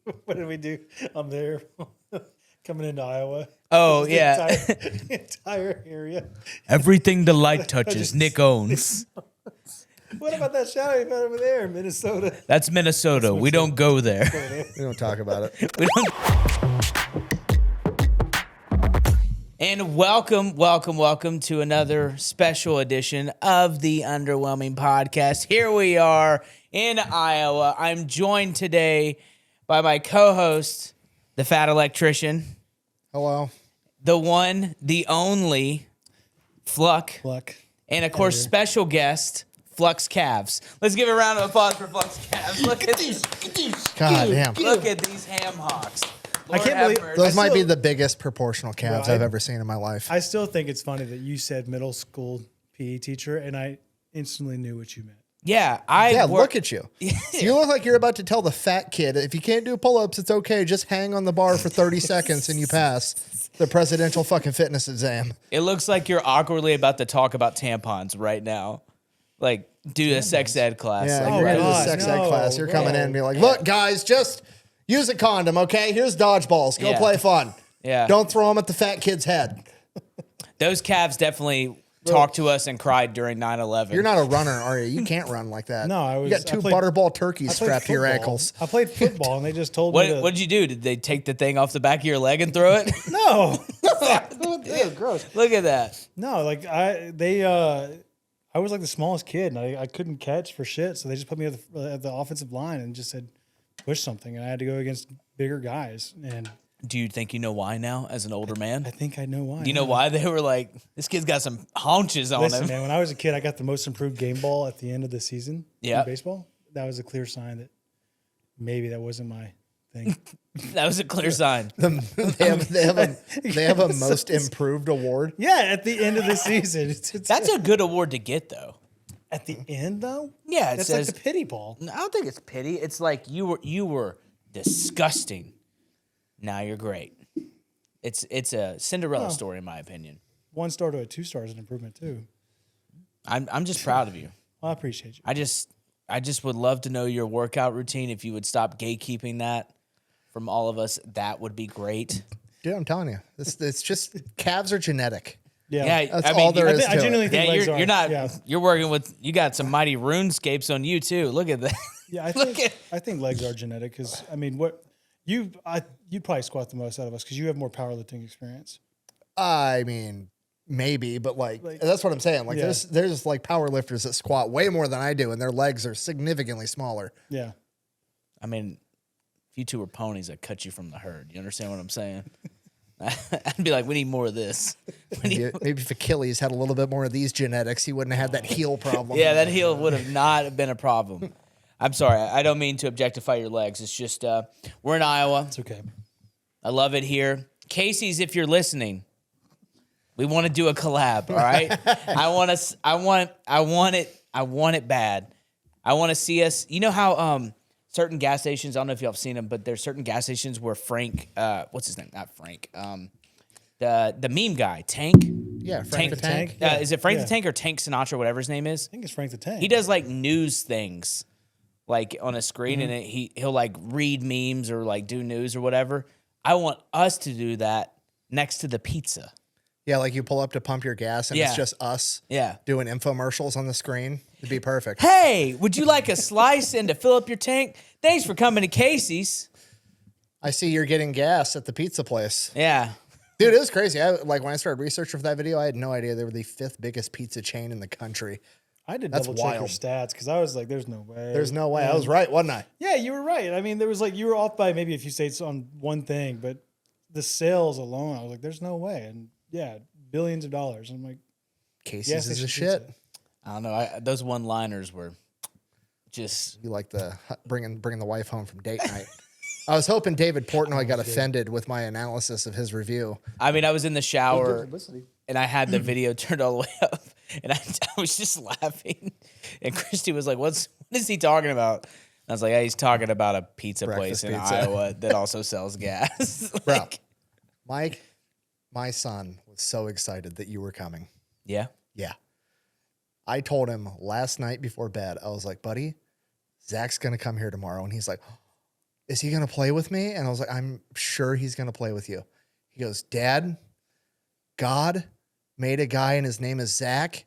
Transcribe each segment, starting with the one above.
What did we do? I'm there coming into Iowa. Oh, The yeah. entire area. Everything the light touches, Nick owns. What about that shower you found over there in Minnesota? That's Minnesota. We don't go there. We don't talk about it. We don't. And welcome to another special edition of the Underwhelming podcast. Here we are in Iowa. I'm joined today by my co-host, the fat electrician. Hello. The one, the only, Fluck. And, of course, special guest, Flux Calves. Let's give a round of applause for Flux Calves. Look at these. God damn. Look at these ham hocks. I can't believe those might be the biggest proportional calves Right. I've ever seen in my life. I still think it's funny that you said middle school PE teacher, and I instantly knew what you meant. Yeah, look at you. You look like you're about to tell the fat kid, if you can't do pull-ups, it's okay. Just hang on the bar for 30 seconds and you pass the presidential fucking fitness exam. It looks like you're awkwardly about to talk about tampons right now. Like, do a sex ed class. Yeah, like, you're right in away. the sex ed class. You're coming in and be like, look, guys, just use a condom, okay? Here's dodgeballs. Go play fun. Yeah. Don't throw them at the fat kid's head. Those calves definitely talked to us and cried during 9/11. You're not a runner, are you? You can't run like that. No, You got two butterball turkeys strapped to your ankles. I played football, and they just told me What did you do? Did they take the thing off the back of your leg and throw it? No. Ew, gross. Look at that. No, like I was like the smallest kid, and I couldn't catch for shit, so they just put me at the offensive line and just said, push something, and I had to go against bigger guys. And Do you think you know why now as an older man? I think I know why. Do you know why they were like, this kid's got some haunches on Listen, him? man, when I was a kid, I got the most improved game ball at the end of the season in baseball. That was a clear sign that maybe that wasn't my thing. That was a clear sign. They have a most improved award. Yeah, at the end of the season. That's a good award to get, though. At the end, though? Yeah, it That's says like the pity ball. I don't think it's pity. It's like you were disgusting. Now you're great. It's a Cinderella story, in my opinion. 1 star to a 2 star is an improvement, too. I'm just proud of you. Well, I appreciate you. I just would love to know your workout routine. If you would stop gatekeeping that from all of us, that would be great. Dude, I'm telling you, it's just calves are genetic. Yeah, That's all there is to I genuinely it. think legs you're are. not. Yeah, You're working with. You got some mighty runescapes on you too. Look at that. yeah I think legs are genetic because, I mean, you'd probably squat the most out of us because you have more powerlifting experience. I mean, maybe, but like that's what I'm saying. Like there's like power lifters that squat way more than I do, and their legs are significantly smaller. Yeah. I mean, if you two were ponies, I'd cut you from the herd. You understand what I'm saying? I'd be like, we need more of this. Maybe if Achilles had a little bit more of these genetics, he wouldn't have had that heel problem. Yeah, that heel would have not been a problem. I'm sorry. I don't mean to objectify your legs. It's just we're in Iowa. It's okay. I love it here. Casey's, if you're listening, we want to do a collab, all right? I want it bad. I want to see us. You know how certain gas stations, I don't know if y'all have seen them, but there's certain gas stations where Frank, what's his name? Not Frank. The meme guy, Tank. Yeah, Frank the Tank. Yeah. Is it Frank the Tank or Tank Sinatra, whatever his name is? I think it's Frank the Tank. He does like news things, like on a screen, and he'll like read memes or like do news or whatever. I want us to do that next to the pizza. Yeah, like you pull up to pump your gas, and it's just us doing infomercials on the screen. It'd be perfect. Hey, would you like a slice and to fill up your tank? Thanks for coming to Casey's. I see you're getting gas at the pizza place. Yeah. Dude, it was crazy. When I started researching for that video, I had no idea they were the 5th biggest pizza chain in the country. I did That's double check your wild. stats because I was like, there's no way. There's no way. I was right, wasn't I? Yeah, you were right. I mean, there was like, you were off by maybe a few states on one thing, but the sales alone, I was like, there's no way. And yeah, billions of dollars. I'm like, Casey's is a shit. I don't know. Those one-liners were just... You like the bringing the wife home from date night. I was hoping David Portnoy got offended with my analysis of his review. I mean, I was in the shower and I had the video turned all the way up and I was just laughing. And Christy was like, what is he talking about? And I was like, yeah, he's talking about a pizza Breakfast place in pizza. Iowa that also sells gas. Bro, Mike, my son was so excited that you were coming. Yeah. Yeah. I told him last night before bed, I was like, buddy, Zach's going to come here tomorrow. And he's like, is he going to play with me? And I was like, I'm sure he's going to play with you. He goes, Dad, God made a guy and his name is Zach,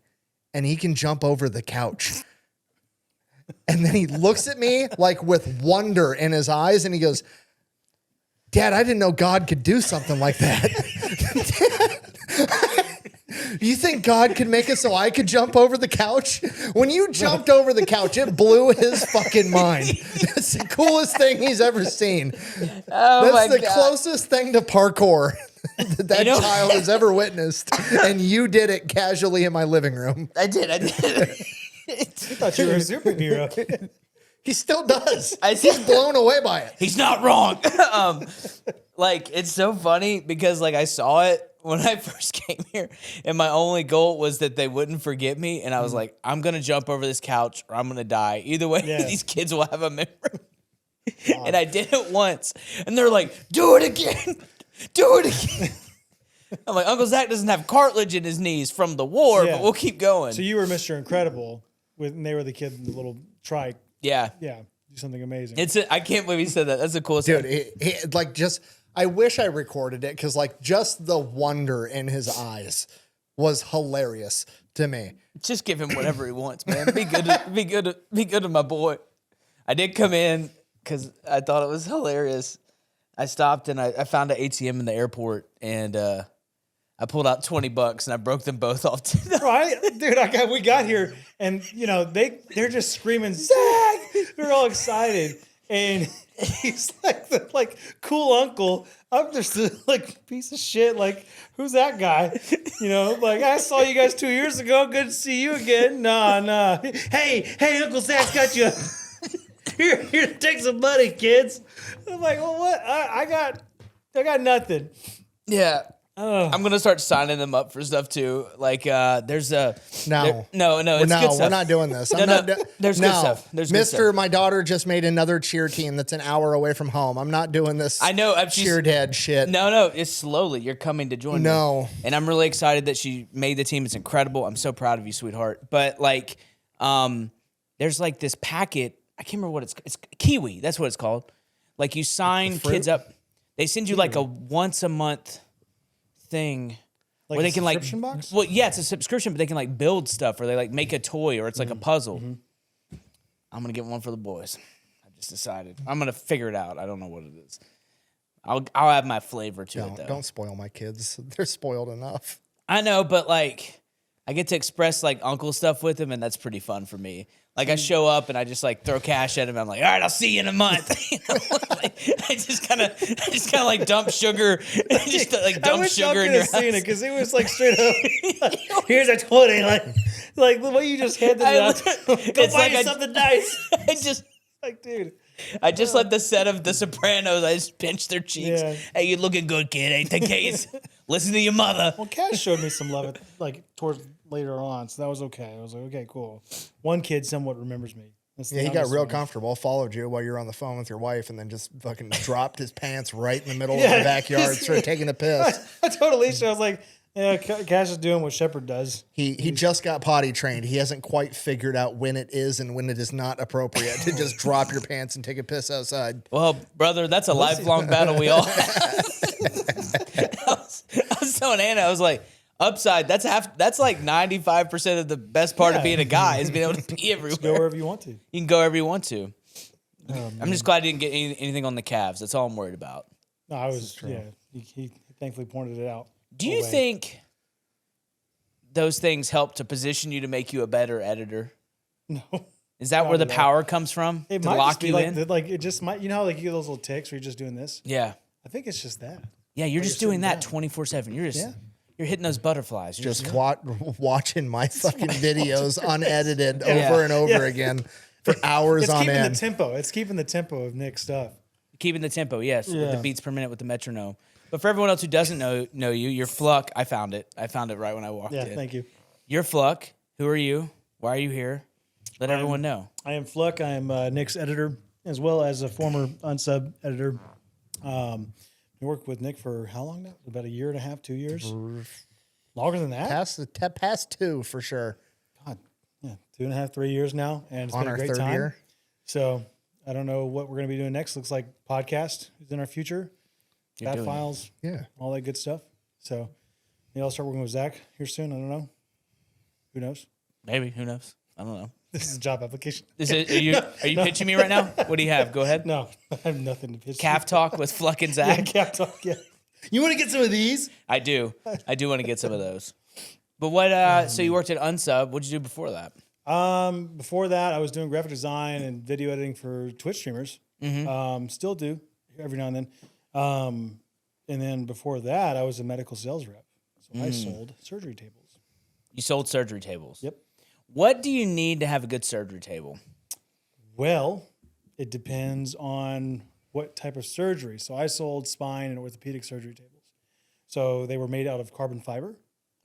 and he can jump over the couch. And then he looks at me like with wonder in his eyes, and he goes, Dad, I didn't know God could do something like that. You think God could make it so I could jump over the couch? When you jumped over the couch, it blew his fucking mind. That's the coolest thing he's ever seen. Oh That's the God. closest thing to parkour that child has ever witnessed. And you did it casually in my living room. I did. I thought you were a superhero. He still does. I He's blown away by it. He's not wrong. Like, it's so funny because, like, I saw it when I first came here, and my only goal was that they wouldn't forget me. And I was like, I'm going to jump over this couch or I'm going to die. Either way, these kids will have a memory. And I did it once. And they're like, do it again. Do it again. I'm like, Uncle Zach doesn't have cartilage in his knees from the war, but we'll keep going. So you were Mr. Incredible, and they were the kid in the little trike. Yeah. Yeah. Do something amazing. I can't believe he said that. That's the coolest Dude, thing. I wish I recorded it because, like, just the wonder in his eyes was hilarious to me. Just give him whatever he wants, man. Be good to my boy. I did come in because I thought it was hilarious. I stopped and I found an ATM in the airport, and I pulled out $20 and I broke them both off. Right, dude. We got here, and they're just screaming, Zach! They're all excited, and he's like the cool uncle. I'm just a piece of shit. Like, who's that guy? Like, I saw you guys 2 years ago. Good to see you again. Nah. Hey, Uncle Zach's got you. Here, take some money, kids. I'm like, well, what? I got nothing. Yeah. I'm gonna start signing them up for stuff too. Like, there's a no, it's good stuff. we're not doing this. There's good stuff. There's good Mister, stuff. my daughter just made another cheer team that's an hour away from home. I'm not doing this. I know cheer dad shit. No, it's slowly. You're coming to join me. And I'm really excited that she made the team. It's incredible. I'm so proud of you, sweetheart. But there's like this packet. I can't remember what it's Kiwi. That's what it's called. Like, you sign kids up. They send you like a once a month thing Like where they a can like subscription box? Well, yeah, it's a subscription, but they can like build stuff, or they like make a toy, or it's like a puzzle. I'm gonna get one for the boys. I just decided I'm gonna figure it out. I don't know what it is. I'll add my flavor to it though. Don't spoil my kids. They're spoiled enough. I know, but like, I get to express like uncle stuff with them, and that's pretty fun for me. Like, I show up and I just like throw cash at him. I'm like, all right, I'll see you in a month. I just kind of like dump sugar, just like dump sugar in your house. Seen it because it was like straight up. Here's a 20, like the way you just handed it out. Go buy you something nice. Dude. I just let the set of The Sopranos. I just pinch their cheeks. Yeah. Hey, you looking good, kid? Ain't the case? Listen to your mother. Well, Cash showed me some love towards later on, so that was okay. I was like, okay, cool. One kid somewhat remembers me. He got real comfortable, followed you while you were on the phone with your wife, and then just fucking dropped his pants right in the middle of the backyard, started taking a piss. I told Alicia, I was like, yeah, Cash is doing what Shepard does. He just got potty trained. He hasn't quite figured out when it is and when it is not appropriate to just drop your pants and take a piss outside. Well, brother, that's a lifelong battle we all have. I was telling Anna, I was like, upside, that's like 95% of the best part of being a guy is being able to pee everywhere. Just go wherever you want to. You can go wherever you want to. I'm just glad I didn't get anything on the calves. That's all I'm worried about. No, I was, he thankfully pointed it out. Do you think those things help to position you to make you a better editor? No. Is that where the power comes from? It to might lock just be you in? it just might, how like you get those little ticks where you're just doing this? Yeah. I think it's just that. Yeah, you're just doing that 24/7. You're hitting those butterflies. You're Just watching my fucking videos unedited over and over again for hours on end. It's keeping the tempo of Nick's stuff. keeping the tempo, yes, with the beats per minute with the metronome. But for everyone else who doesn't know you, you're Fluck. I found it right when I walked in. Yeah, thank you. You're Fluck. Who are you? Why are you here? Let everyone know. I am Fluck. I am Nick's editor, as well as a former unsub editor. I worked with Nick for how long now? About a year and a half, 2 years? Longer than that? Past two, for sure. God, yeah, 2.5, 3 years now. And it's On been a our great third time. year. So I don't know what we're going to be doing next. Looks like podcast is in our future. Fat files, all that good stuff. So maybe I'll start working with Zach here soon. I don't know. Who knows? Maybe. Who knows? I don't know. This is a job application. Are you pitching me right now? What do you have? Go ahead. No, I have nothing to pitch. Calf talk with Fluck and Zach. Yeah, calf talk. Yeah. You want to get some of these? I do. I do want to get some of those. But what? So you worked at Unsub. What'd you do before that? Before that, I was doing graphic design and video editing for Twitch streamers. Still do every now and then. And then before that, I was a medical sales rep. So I sold surgery tables. You sold surgery tables. Yep. What do you need to have a good surgery table? Well, it depends on what type of surgery. So I sold spine and orthopedic surgery tables. So they were made out of carbon fiber.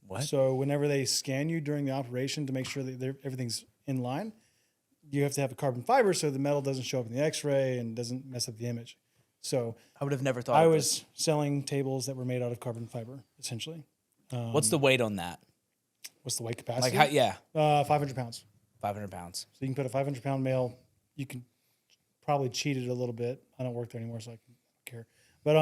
What? So whenever they scan you during the operation to make sure that everything's in line, you have to have a carbon fiber so the metal doesn't show up in the x-ray and doesn't mess up the image. So I would have never thought I of was selling tables that were made out of carbon fiber, essentially. What's the weight on that? What's the weight capacity? 500 pounds. 500 pounds. So you can put a 500-pound male. You can probably cheat it a little bit. I don't work there anymore, so I don't care. But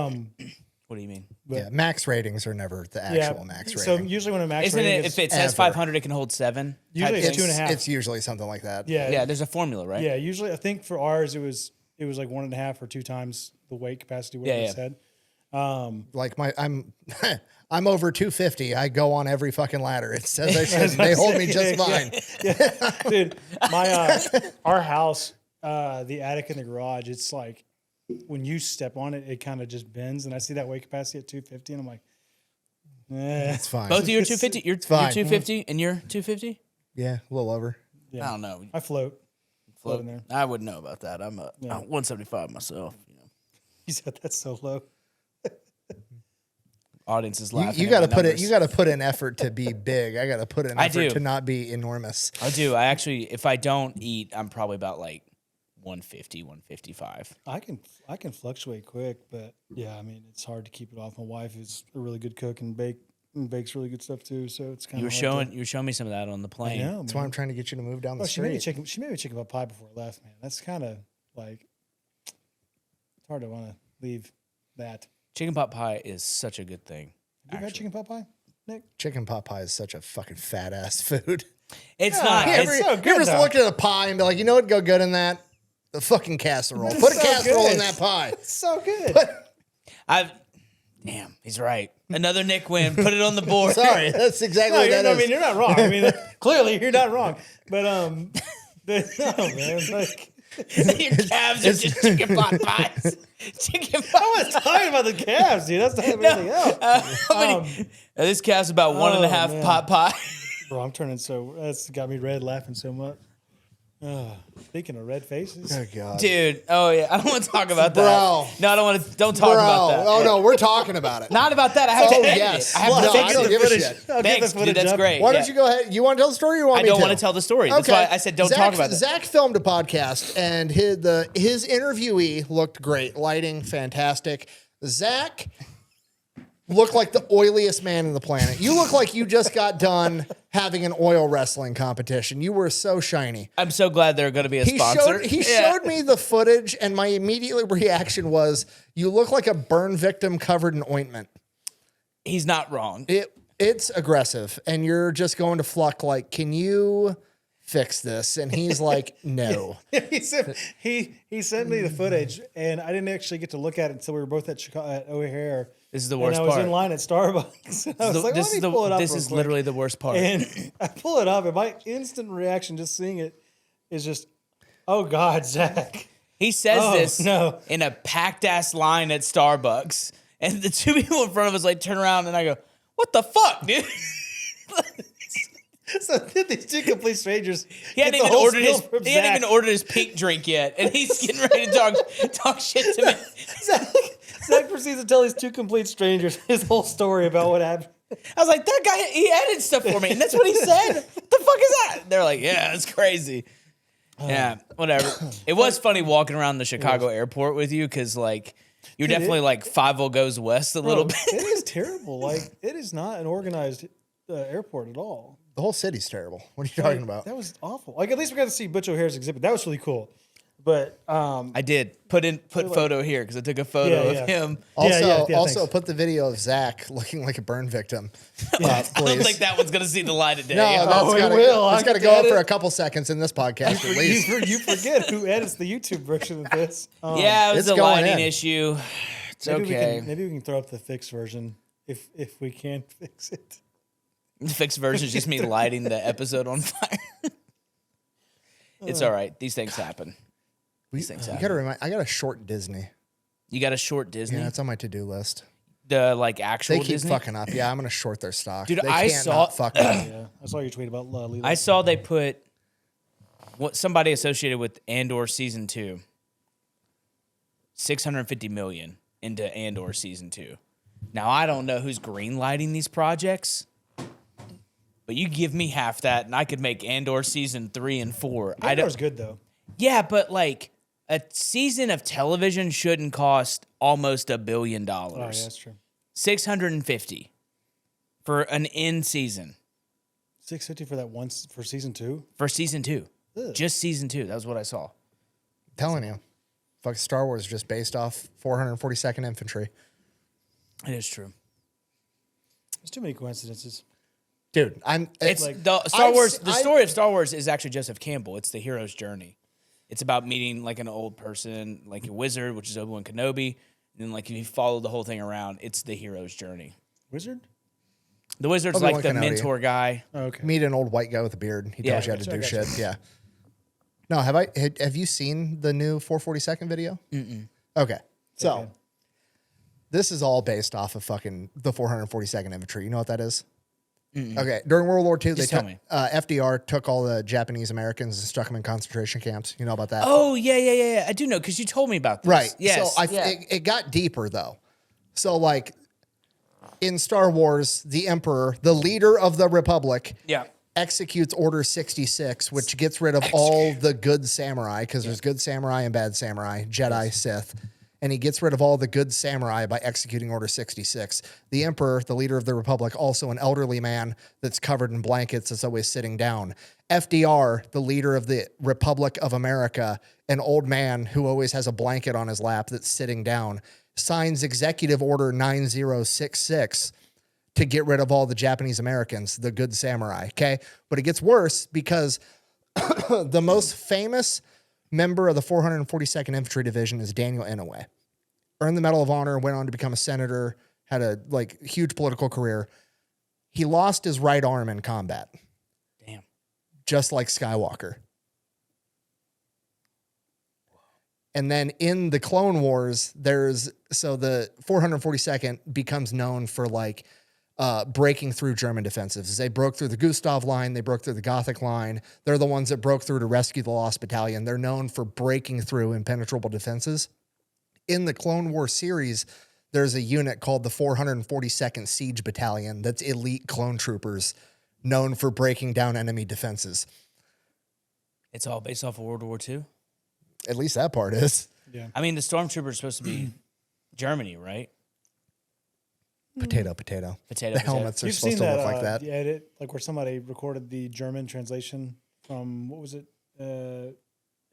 what do you mean? Max ratings are never the actual max rating. So usually when a max Isn't rating it if it says 500, it can hold 7? Usually it's 2.5. It's usually something like that. Yeah. There's a formula, right? Yeah. Usually, I think for ours it was like 1.5 or 2 times the weight capacity. Whatever it said. Like I'm over 250. I go on every fucking ladder. It says I should. They hold me just fine. Yeah. Dude, our house, the attic and the garage, it's like when you step on it, it kind of just bends. And I see that weight capacity at 250, and I'm like, it's fine. Both of you are 250. You're fine. 250, and you're 250. Yeah, a little over. Yeah. I don't know. I float in there. I wouldn't know about that. I'm 175 myself. You know. You said that's so low. Audience is laughing. You got to put it. You got to put in effort to be big. I got to put in effort to not be enormous. I do. I actually, if I don't eat, I'm probably about like 150, 155. I can fluctuate quick, but yeah, I mean it's hard to keep it off. My wife is a really good cook and bakes really good stuff too. So it's kind of you were showing me some of that on the plane. I know, That's why I'm trying to get you to move down the She made street. me chicken pot pie before I left, man. That's kind of like it's hard to want to leave that. Chicken pot pie is such a good thing. Have you ever had chicken pot pie, Nick? Chicken pot pie is such a fucking fat ass food. It's not. You It's ever just looked at a pie and be like, you know what would go good in that? The fucking casserole. Put a casserole in that pie. It's so good. Damn, he's right. Another Nick win. Put it on the board. Sorry, that's exactly what that is. I mean, you're not wrong. I mean, clearly you're not wrong. But no, man, like your calves are just chicken pot pies. Chicken pot. I was talking about the calves, dude. That's not anything else. This calf's about 1.5 man. pot pie. Bro, I'm turning so. That's got me red, laughing so much. Speaking of red faces, Oh god, Dude, oh yeah, I don't want to talk about that. Bro. No, I don't want to. Don't talk about that. Oh no, we're talking about it. Not about that. I have to edit yes. it. I have No, to I fix don't it. give a shit. Thanks, dude. That's great. Why Yeah. don't you go ahead? You want to tell the story or you want I me to? don't want to tell the story. That's why I said don't talk about that. Zach filmed a podcast and his interviewee looked great. Lighting, fantastic. Zach looked like the oiliest man in the planet. You look like you just got done having an oil wrestling competition. You were so shiny. I'm so glad they're going to be a sponsor. He showed me the footage, and my immediate reaction was, you look like a burn victim covered in ointment. He's not wrong. It's aggressive, and you're just going to Fluck like, can you fix this? And he's like, no. he sent me the footage, and I didn't actually get to look at it until we were both at O'Hare. This is the worst and I was part. in line at Starbucks. And I was like, let me pull it up. This real is quick. literally the worst part. And I pull it up, and my instant reaction just seeing it is just, oh God, Zach. He says this no. in a packed ass line at Starbucks, and the two people in front of us like turn around, and I go, "What the fuck, dude?" So these two complete strangers. He hadn't even ordered his pink drink yet, and he's getting ready to talk shit to me. Zach proceeds to tell these two complete strangers his whole story about what happened. I was like, that guy, he edited stuff for me, and that's what he said. What the fuck is that? They're like, yeah, it's crazy. Yeah, whatever. It was funny walking around the Chicago airport with you, because like you're definitely like 5-0 goes west a little bit. It is terrible. Like, it is not an organized airport at all. The whole city's terrible. What are you talking about? That was awful. Like, at least we got to see Butch O'Hare's exhibit. That was really cool. But I did put photo here because I took a photo of him. Also put the video of Zach looking like a burn victim. I don't think that one's gonna see the light of day. No, it will. It's got to go up for a couple seconds in this podcast at least. you forget who edits the YouTube version of this. Yeah, it was it's a going lighting in. issue. It's maybe okay. Maybe we can throw up the fixed version if we can fix it. The fixed version is just me lighting the episode on fire. It's all right. These things happen. You gotta remind. I got a short Disney. You got a short Disney? Yeah, it's on my to-do list. The actual They keep Disney? fucking up. Yeah, I'm gonna short their stock. Dude, they I can't saw- not fuck up. Yeah, I saw your tweet about Lilo. I saw they put somebody associated with Andor season 2, $650 million into Andor season 2. Now I don't know who's greenlighting these projects, but you give me half that, and I could make Andor season 3 and 4. Andor's good though. Yeah, but like a season of television shouldn't cost almost $1 billion. Oh yeah, that's true. 650 for an end season. $650 for that once for season 2. For season 2. Ugh. Just season 2. That was what I saw. I'm telling you, fucking Star Wars is just based off 442nd Infantry. It is true. There's too many coincidences. Dude, It's like- the Star I've Wars. s- The story of Star Wars is actually Joseph Campbell. It's the hero's journey. It's about meeting like an old person, like a wizard, which is Obi-Wan Kenobi, and then like if you follow the whole thing around, it's the hero's journey. Wizard? The wizard's Obi-Wan like the Kenobi. mentor guy. Oh, okay. meet an old white guy with a beard. He Yeah, tells you how to gotcha, do I gotcha. shit. Yeah. No, have you seen the new 442nd video? Mm-mm. Okay. So Okay. this is all based off of fucking the 442nd Infantry. You know what that is? Okay. During World War II, Just they tell took me. FDR took all the Japanese Americans and stuck them in concentration camps. You know about that? Oh yeah. I do know because you told me about this. Right. Yes. So yeah. it got deeper though. So like in Star Wars, the Emperor, the leader of the Republic, yeah. executes Order 66, which gets rid of all the good samurai, because there's good samurai and bad samurai, Jedi, Sith. And he gets rid of all the good samurai by executing Order 66. The Emperor, the leader of the Republic, also an elderly man that's covered in blankets that's always sitting down. FDR, the leader of the Republic of America, an old man who always has a blanket on his lap that's sitting down, signs Executive Order 9066 to get rid of all the Japanese Americans, the good samurai, okay? But it gets worse because the most famous member of the 442nd Infantry Division is Daniel Inouye. Earned the Medal of Honor, went on to become a senator, had a huge political career. He lost his right arm in combat, Damn. just like Skywalker. And then in the Clone Wars, the 442nd becomes known for breaking through German defensives. They broke through the Gustav line. They broke through the Gothic line. They're the ones that broke through to rescue the Lost Battalion. They're known for breaking through impenetrable defenses. In the Clone War series, there's a unit called the 442nd Siege Battalion that's elite clone troopers known for breaking down enemy defenses. It's all based off of World War II. At least that part is. Yeah. I mean, the stormtroopers are supposed to be Germany, right? Potato. Potato. The helmets are You've supposed seen to that, look like that. the edit, like where somebody recorded the German translation from, what was it? It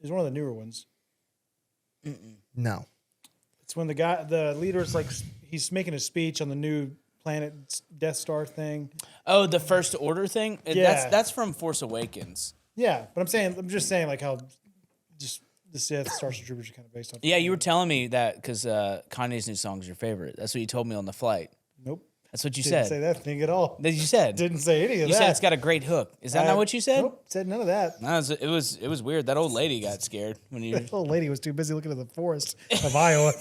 was one of the newer ones. No. It's when the leader is he's making a speech on the new planet Death Star thing. Oh, the First Order thing? Yeah. That's from Force Awakens. Yeah, but I'm just saying like how just the Death Star Troopers are kind of based on. Yeah, you were telling me that because Kanye's new song is your favorite. That's what you told me on the flight. Nope. That's what you Didn't said. say that thing at all. That you said. Didn't say any of You that. said it's got a great hook. Is that not what you said? Nope, said none of that. No, it was weird. That old lady got scared when you. The old lady was too busy looking at the forest of Iowa.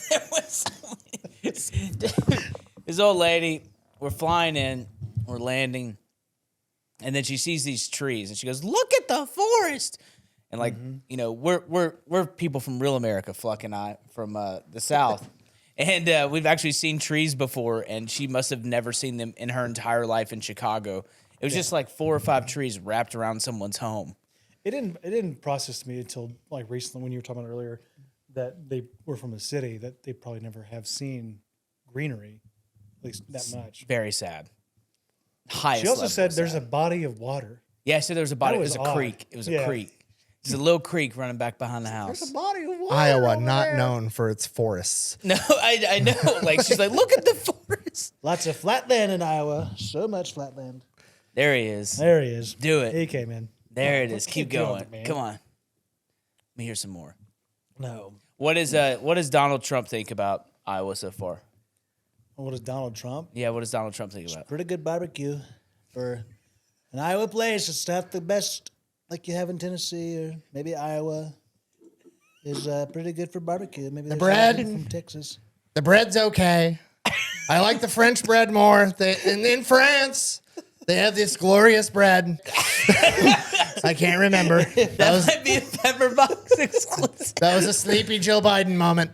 This old lady, we're flying in, we're landing, and then she sees these trees, and she goes, "Look at the forest!" And we're people from real America, Fluck and I, from the South, and we've actually seen trees before, and she must have never seen them in her entire life in Chicago. It was just like 4 or 5 trees wrapped around someone's home. It didn't process to me until like recently when you were talking about earlier that they were from a city that they probably never have seen greenery, at least that much. Very sad. Highest. She also level said of there's sad. a body of water. Yeah, so there was a body. It was was a odd. creek. It was a Yeah. creek. There's a little creek running back behind the house. There's a body of water Iowa, over not there. known for its forests. No, I know. Like, she's like, look at the forest. Lots of flatland in Iowa. So much flatland. There he is. There he is. Do it. He came in. There it is. Keep Keep going. going, man. Come on. Let me hear some more. No. What does Donald Trump think about Iowa so far? What is Donald Trump? Yeah, what does Donald Trump think about? Pretty good barbecue for an Iowa place. It's not the best like you have in Tennessee or maybe Iowa. Is pretty good for barbecue. Maybe the bread. from Texas. The bread's okay. I like the French bread more. In France, they have this glorious bread. I can't remember. That might be a Pepperbox exclusive. That was a sleepy Joe Biden moment.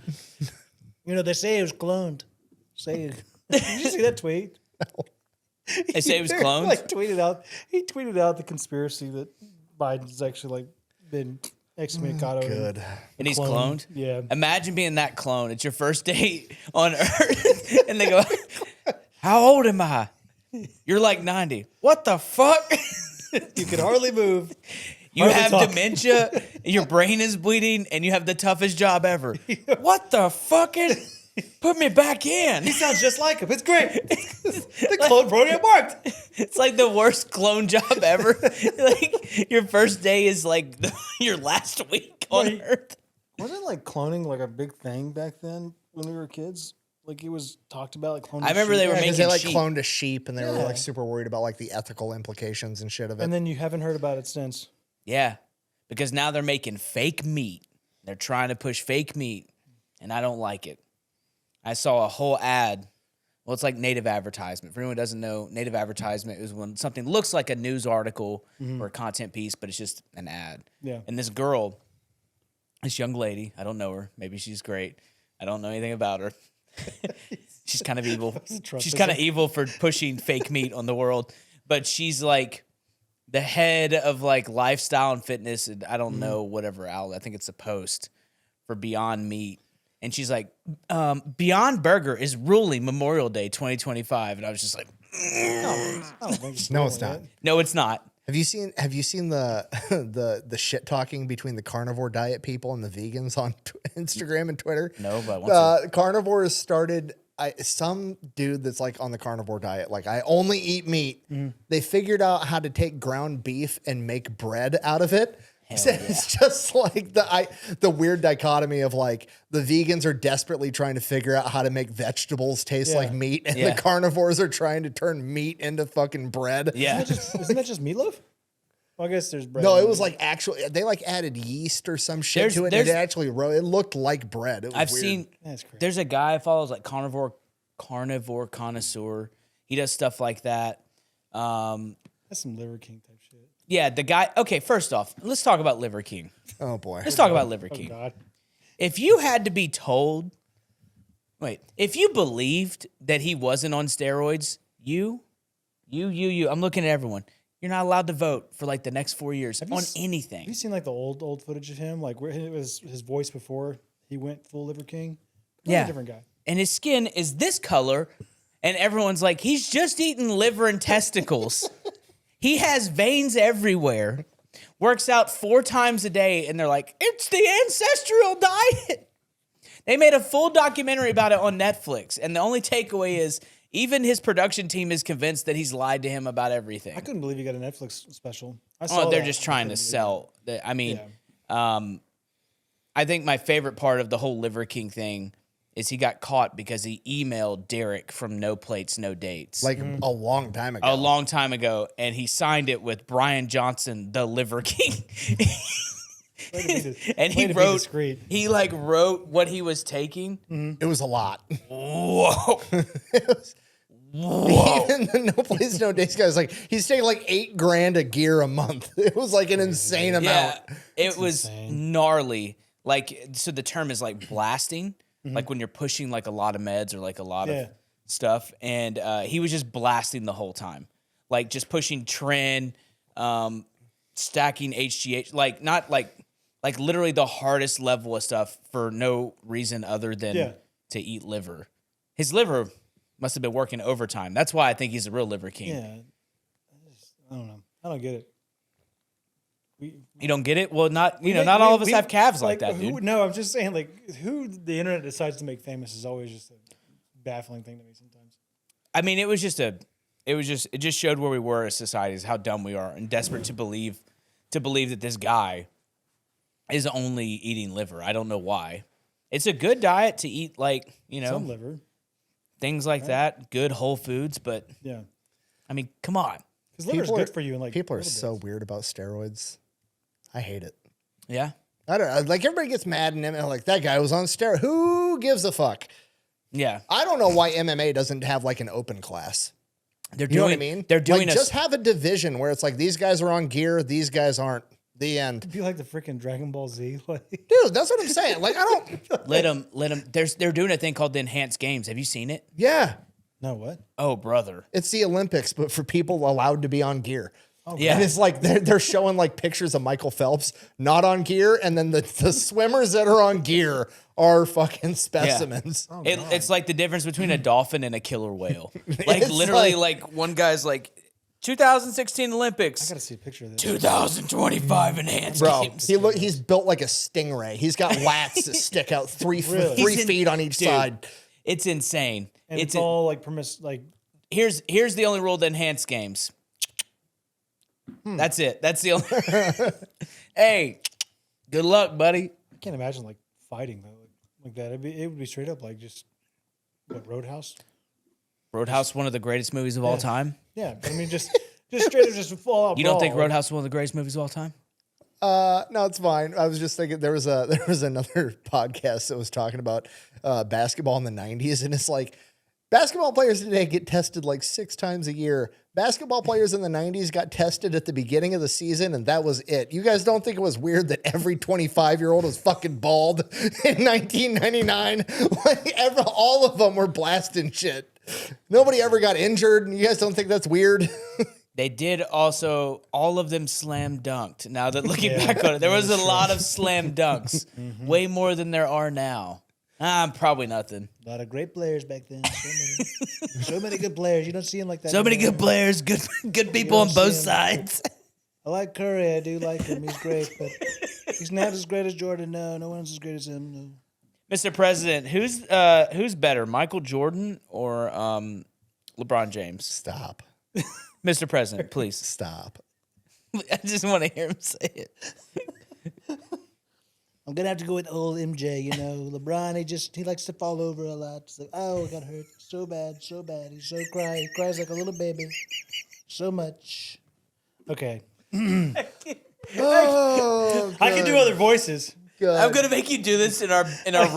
You know, they say it was cloned. Did you see that tweet? They say it was cloned? He tweeted out the conspiracy that Biden's actually like been excommunicado. Good. And he's cloned? Yeah. Imagine being that clone. It's your first date on Earth. And they go, how old am I? You're like 90. What the fuck? You can hardly move. You Hardly have talk. dementia, your brain is bleeding, and you have the toughest job ever. What the fucking? Put me back in. He sounds just like him. It's great. The clone program worked. It's like the worst clone job ever. Like your first day is like your last week on Right. Earth. Wasn't like cloning like a big thing back then when we were kids? Like it was talked about like cloning. I remember they were Because making they like sheep. cloned a sheep and they were Yeah. like super worried about like the ethical implications and shit of it. and then you haven't heard about it since. Yeah, because now they're making fake meat. They're trying to push fake meat, and I don't like it. I saw a whole ad. Well, it's like native advertisement. For anyone who doesn't know, native advertisement is when something looks like a news article or a content piece, but it's just an ad. Yeah. And this girl, this young lady, I don't know her. Maybe she's great. I don't know anything about her. She's kind of evil. She's kind of evil for pushing fake meat on the world. But she's like the head of like lifestyle and fitness. And I don't know whatever outlet. I think it's a Post for Beyond Meat. And she's like, Beyond Burger is ruling Memorial Day 2025. And I was just like, I don't think it's No, it's trolling not. it. no, it's not. Have you seen the shit talking between the carnivore diet people and the vegans on Instagram and Twitter? No, but I want to. Carnivore has started. Some dude that's like on the carnivore diet, like I only eat meat. They figured out how to take ground beef and make bread out of it. So it's just like the weird dichotomy of like the vegans are desperately trying to figure out how to make vegetables taste like meat, and the carnivores are trying to turn meat into fucking bread. Yeah. Isn't that just meatloaf? Well, I guess there's bread. No, in it was like actually they like added yeast or some shit There's- to it. And there's- it actually it looked like bread. It was I've weird. seen, That's crazy. there's a guy I follow, like carnivore connoisseur. He does stuff like that. That's some Liver King type shit. Yeah, the guy. Okay, first off, let's talk about Liver King. Oh boy. Let's talk about Liver Oh King. God. If you had to be told, if you believed that he wasn't on steroids, you, I'm looking at everyone. You're not allowed to vote for like the next 4 years on Have you anything. seen like the old footage of him? Like where it was his voice before he went full Liver King? Totally Yeah. different guy. And his skin is this color, and everyone's like, he's just eating liver and testicles. He has veins everywhere, works out 4 times a day, and they're like, it's the ancestral diet. They made a full documentary about it on Netflix, and the only takeaway is even his production team is convinced that he's lied to him about everything. I couldn't believe he got a Netflix special. I saw Oh, they're that. just I trying to couldn't believe sell. I mean, I think my favorite part of the whole Liver King thing is he got caught because he emailed Derek from No Plates, No Dates. Like a long time ago. a long time ago, and he signed it with Brian Johnson, the Liver King. And Way to be discreet. he like wrote what he was taking. It was a lot. Whoa. Even the No Place No Days guy was like, he's taking like $8,000 a gear a month. It was like an insane amount. Yeah, it was insane. gnarly. Like, so the term is like blasting, like when you're pushing like a lot of meds or like a lot Yeah. of stuff. And he was just blasting the whole time, like just pushing trend, stacking HGH, like not like literally the hardest level of stuff for no reason other than to eat liver. His liver must have been working overtime. That's why I think he's a real Liver King. Yeah. I don't know. I don't get it. You don't get it? Well, not all of us have calves like that, who, dude. No, I'm just saying, like, who the internet decides to make famous is always just a baffling thing to me sometimes. I mean, it just showed where we were as societies, how dumb we are, and desperate to believe that this guy is only eating liver. I don't know why. It's a good diet to eat, like, Some liver. things like that, good whole foods, but Yeah. I mean, come on. Because liver's good for you. And like people are little so bits. weird about steroids. I hate it. Yeah. I don't know. Like everybody gets mad and like that guy was on steroids. Who gives a fuck? Yeah. I don't know why MMA doesn't have like an open class. They're You know doing what I mean? They're doing like, just have a division where it's like these guys are on gear, these guys aren't. The end. It'd be like the freaking Dragon Ball Z. Like, Dude, that's what I'm saying. Like I don't let them they're doing a thing called the enhanced games. Have you seen it? Yeah. no, what? Oh, brother. It's the Olympics, but for people allowed to be on gear. Oh, Yeah. And it's like they're showing like pictures of Michael Phelps not on gear, and then the swimmers that are on gear are fucking specimens. Oh, It's like the difference between a dolphin and a killer whale. Like It's literally, like- like one guy's like 2016 I Olympics, gotta see a picture of this. 2025 enhanced Bro, games. he's built like a stingray. He's got lats that stick out three Really? feet on each Dude, side. It's insane. And it's all like like Here's the only rule to enhanced games. That's it. That's the only. Hey, good luck, buddy. I can't imagine like fighting though, like that. It would be straight up like just what Roadhouse. Roadhouse, one of the greatest movies of all time. Yeah, I mean just straight up just fall out. You don't think brawl. Roadhouse is one of the greatest movies of all time? No, it's fine. I was just thinking there was another podcast that was talking about basketball in the 90s, and it's like basketball players today get tested like 6 times a year. Basketball players in the 90s got tested at the beginning of the season, and that was it. You guys don't think it was weird that every 25-year-old was fucking bald in 1999? Like all of them were blasting shit. Nobody ever got injured, and you guys don't think that's weird? They did also, all of them slam dunked. Now that looking back on it, there was a lot of slam dunks, way more than there are now. Probably nothing. A lot of great players back then. So many good players. You don't see them like that. So many anymore. good players, good people on don't both see 'em. sides. I like Curry. I do like him. He's great, but he's not as great as Jordan. No one's as great as him. No. Mr. President, who's better, Michael Jordan or LeBron James? Stop. Mr. President, please. Stop. I just want to hear him say it. I'm gonna have to go with old MJ. You know, LeBron. He likes to fall over a lot. It's like, oh, I got hurt so bad. He's so cry. He cries like a little baby. So much. Okay. Oh, I can do other voices. good. I'm gonna make you do this in our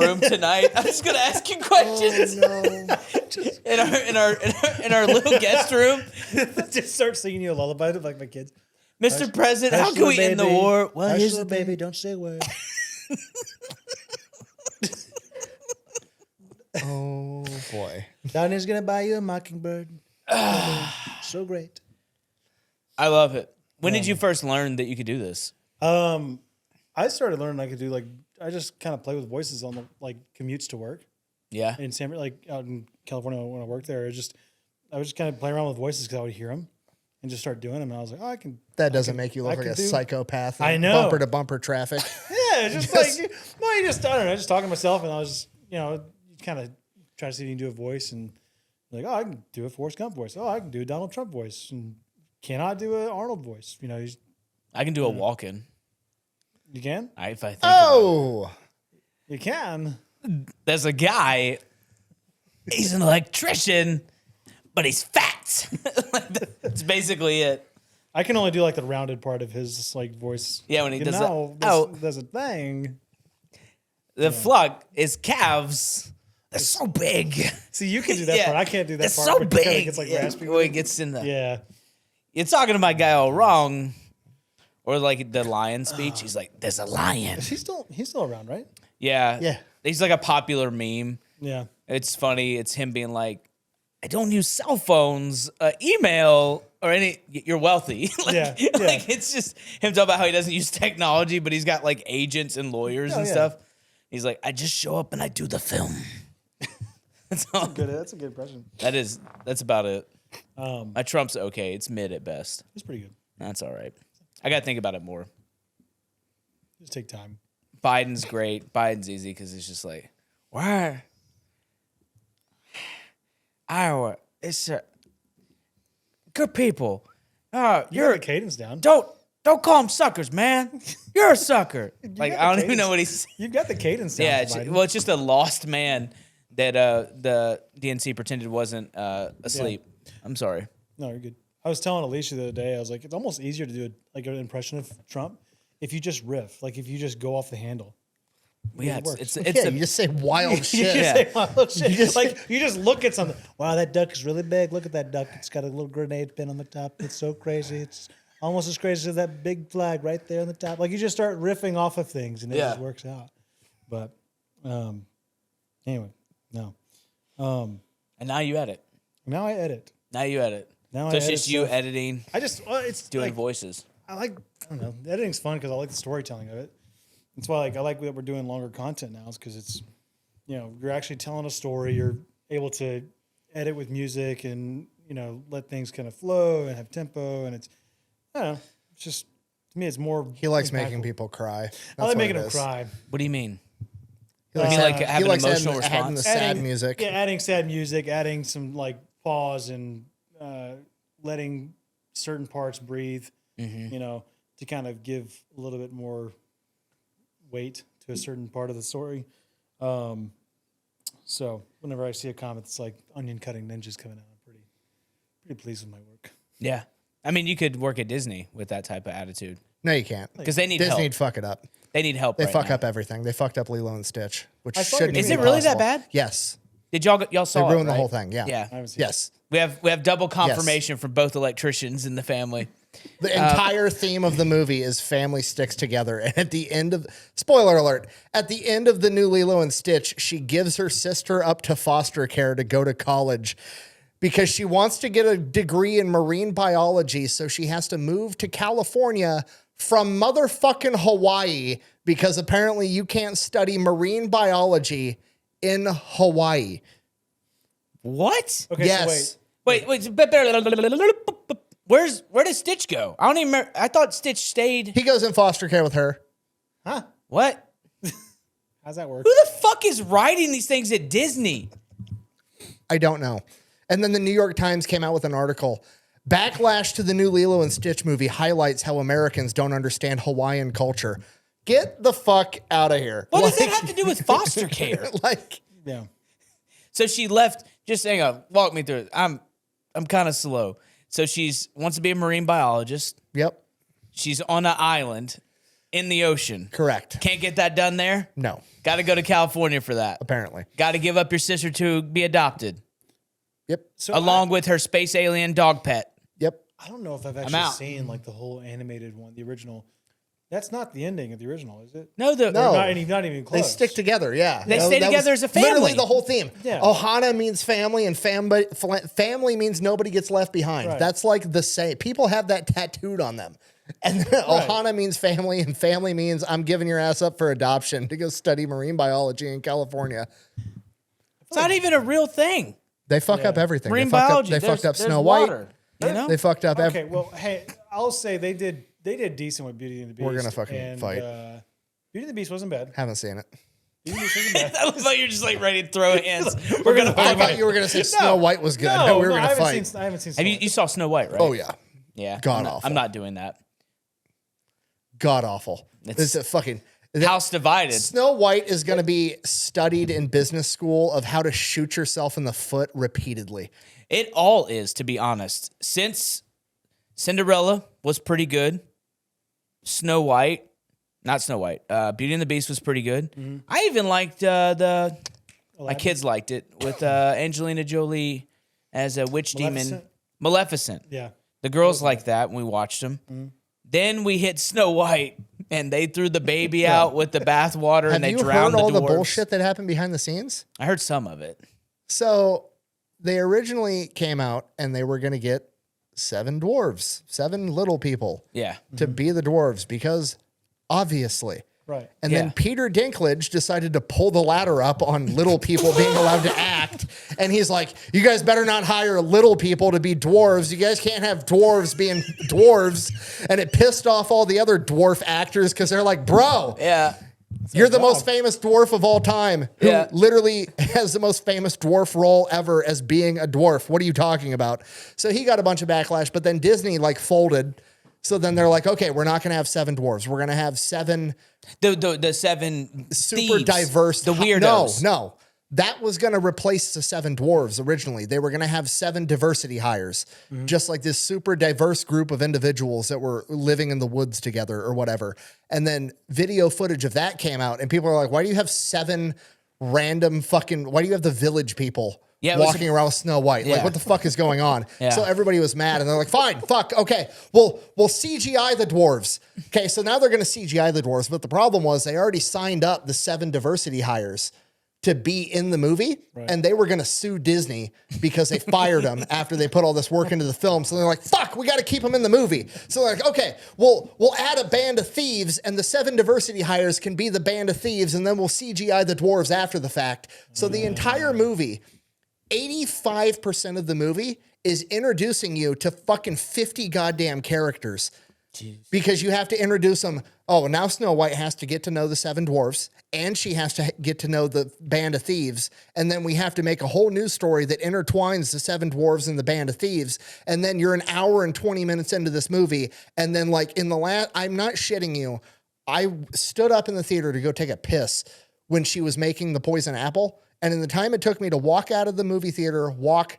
room tonight. I'm just gonna ask you questions in our little guest room. Just start singing you a lullaby to like my kids. Mr. President, how Hush, can we little end the baby. war? Well, Hush, here's little the thing. baby. Don't say a word. Oh boy. Donnie's gonna buy you a mockingbird. So great. I love it. When did you first learn that you could do this? I started learning I could do I just kind of play with voices on the commutes to work Yeah. in out in California when I worked there. I was just kind of playing around with voices because I would hear them and just start doing them. And I was like, oh, I can. That doesn't make you look I like a can do- psychopath. I in know. Bumper to bumper traffic. Yeah, just I don't know, just talking to myself, and I was kind of try to see if you can do a voice, and like, oh, I can do a Forrest Gump voice. Oh, I can do a Donald Trump voice, and cannot do an Arnold voice. I can do a walk-in. You can. If I think about Oh. You can. it. There's a guy. He's an electrician, but he's fat. That's basically it. I can only do the rounded part of his voice. Yeah, when he does that. That's a thing. The flock is calves. They're so big. See, you can do that Yeah. part. I can't do that It's part. so but it kinda big. gets Yeah. raspy. When it gets in the. Yeah. You're talking to my guy all wrong. Or the lion speech. He's like, there's a lion. He's still around, right? Yeah. Yeah. He's like a popular meme. Yeah. It's funny. It's him being like, I don't use cell phones, email, or any. You're wealthy. Yeah. It's just him talking about how he doesn't use technology, but he's got agents and lawyers and yeah. stuff. He's like, I just show up and I do the film. That's all. That's a good impression. That's about it. Um, My Trump's okay. It's mid at best. It's pretty good. That's all right. I got to think about it more. Just take time. Biden's great. Biden's easy because it's just like, why? Iowa, it's good people. You got You're the cadence down. don't call them suckers, man. You're a sucker. Like I don't even know what he's. You've got the cadence down. Yeah, for Biden. well, it's just a lost man that the DNC pretended wasn't asleep. Yeah. I'm sorry. No, you're good. I was telling Alicia the other day, I was like, it's almost easier to do an impression of Trump if you just riff, like if you just go off the handle. Yeah, works. it's You just say wild You shit. just say wild shit. You just- you just look at something. Wow, that duck is really big. Look at that duck. It's got a little grenade pin on the top. It's so crazy. It's almost as crazy as that big flag right there on the top. Like you just start riffing off of things, and it just works out. But anyway, no. And now you edit. Now I edit. Now you edit. Now So I it's edit just you stuff. editing, I just it's doing like, voices. I don't know. Editing's fun because I like the storytelling of it. That's why I like that we're doing longer content now, is because it's, you're actually telling a story. You're able to edit with music and, let things kind of flow and have tempo. And it's, I don't know. It's just, to me, it's more. He likes impactful. making people cry. I That's like what making it them is. cry. What do you mean? He likes, You mean like he having likes an emotional adding the response? sad music. Yeah, adding sad music, adding some like pause and letting certain parts breathe, to kind of give a little bit more weight to a certain part of the story. So whenever I see a comment that's like onion cutting ninjas coming out, I'm pretty pleased with my work. Yeah. I mean, you could work at Disney with that type of attitude No, you can't. because they need Disney'd help. fuck it up. They need help. They right fuck now. up everything. They fucked up Lilo and Stitch, which I thought shouldn't you Is even it be really that possible. bad? Yes. Did y'all They saw ruined it, the whole right? thing. Yeah. Yeah. I haven't seen Yes. We have double confirmation from both electricians in the family. The entire theme of the movie is family sticks together. And at the end of, spoiler alert, at the end of the new Lilo and Stitch, she gives her sister up to foster care to go to college because she wants to get a degree in marine biology. So she has to move to California from motherfucking Hawaii because apparently you can't study marine biology in Hawaii. What? Okay, Yes. so wait. Wait. Where does Stitch go? I don't even remember. I thought Stitch stayed. He goes in foster care with her. Huh? What? How's that work? Who the fuck is writing these things at Disney? I don't know. And then the New York Times came out with an article. Backlash to the new Lilo and Stitch movie highlights how Americans don't understand Hawaiian culture. Get the fuck out of here. What does that have to do with foster care? Like, Yeah. So she left. Just hang on. Walk me through it. I'm kind of slow. So she's wants to be a marine biologist. yep, She's on an island in the ocean. correct. Can't get that done there. No, Got to go to California for that. apparently. Got to give up your sister to be adopted, Yep, So along with her space alien dog pet. yep. I don't know if I've out. actually seen like the whole animated one, the original. That's not the ending of the original, is it? No, No. Not even close. They stick together, yeah. They That- stay that together was as a family. Literally the whole theme. Yeah. Ohana means family, and family means nobody gets left behind. Right. That's like the same. People have that tattooed on them. And Ohana means family, and family means I'm giving your ass up for adoption to go study marine biology in California. It's not even a real thing. They fuck up everything. Marine they fucked biology. Up, they fucked up there's Snow White. water, you know? They fucked up. Okay, well, hey, I'll say they did decent with Beauty and the Beast. We're gonna fucking fight. Beauty and the Beast wasn't bad. Haven't seen it. Beauty and the Beast wasn't bad. I looks like you're just like ready to throw hands. We're gonna I fight. thought you were gonna say Snow White was good. we were I gonna haven't fight. seen. I haven't seen. Have you saw Snow White, right? Oh yeah, Yeah. God awful. I'm not doing that. god awful. It's a fucking. House divided. Snow White is going to be studied in business school of how to shoot yourself in the foot repeatedly. It all is, to be honest. Since Cinderella was pretty good, Snow White, not Snow White, Beauty and the Beast was pretty good. Mm-hmm. I even liked my kids liked it with Angelina Jolie as a witch demon. Maleficent? Maleficent. Yeah. The girls liked that when we watched them. Mm-hmm. Then we hit Snow White, and they threw the baby out with the bathwater, and Have they you heard drowned all the dwarves. bullshit that happened behind the scenes? I heard some of it. So they originally came out and they were going to get 7 dwarves, 7 little people Yeah. to be the dwarves because obviously Right. And Yeah. then Peter Dinklage decided to pull the ladder up on little people being allowed to act. And he's like, you guys better not hire little people to be dwarves. You guys can't have dwarves being dwarves. And it pissed off all the other dwarf actors because they're like, bro, Yeah. you're the most famous dwarf of all time who Yeah. literally has the most famous dwarf role ever as being a dwarf. What are you talking about? So he got a bunch of backlash, but then Disney like folded. So then they're like, okay, we're not going to have 7 dwarves. We're going to have 7 The 7 super thieves, diverse. the weirdos. No. That was going to replace the 7 dwarves originally. They were going to have 7 diversity hires, just like this super diverse group of individuals that were living in the woods together or whatever. And then video footage of that came out, and people are like, why do you have 7 random why do you have the village people walking around with Snow White? Like, what the fuck is going on? Yeah. So everybody was mad, and they're like, fine, fuck, okay, we'll CGI the dwarves. Okay, so now they're going to CGI the dwarves, but the problem was they already signed up the 7 diversity hires to be in the movie, and they were going to sue Disney because they fired them after they put all this work into the film. So they're like, fuck, we got to keep them in the movie. So they're like, okay, we'll add a band of thieves, and the 7 diversity hires can be the band of thieves, and then we'll CGI the dwarves after the fact. So the entire movie, 85% of the movie is introducing you to fucking 50 goddamn characters. Jeez. Because you have to introduce them. Oh, now Snow White has to get to know the 7 dwarves, and she has to get to know the band of thieves. And then we have to make a whole new story that intertwines the 7 dwarves and the band of thieves. And then you're an hour and 20 minutes into this movie. And then like in the last, I'm not shitting you, I stood up in the theater to go take a piss when she was making the poison apple. And in the time it took me to walk out of the movie theater, walk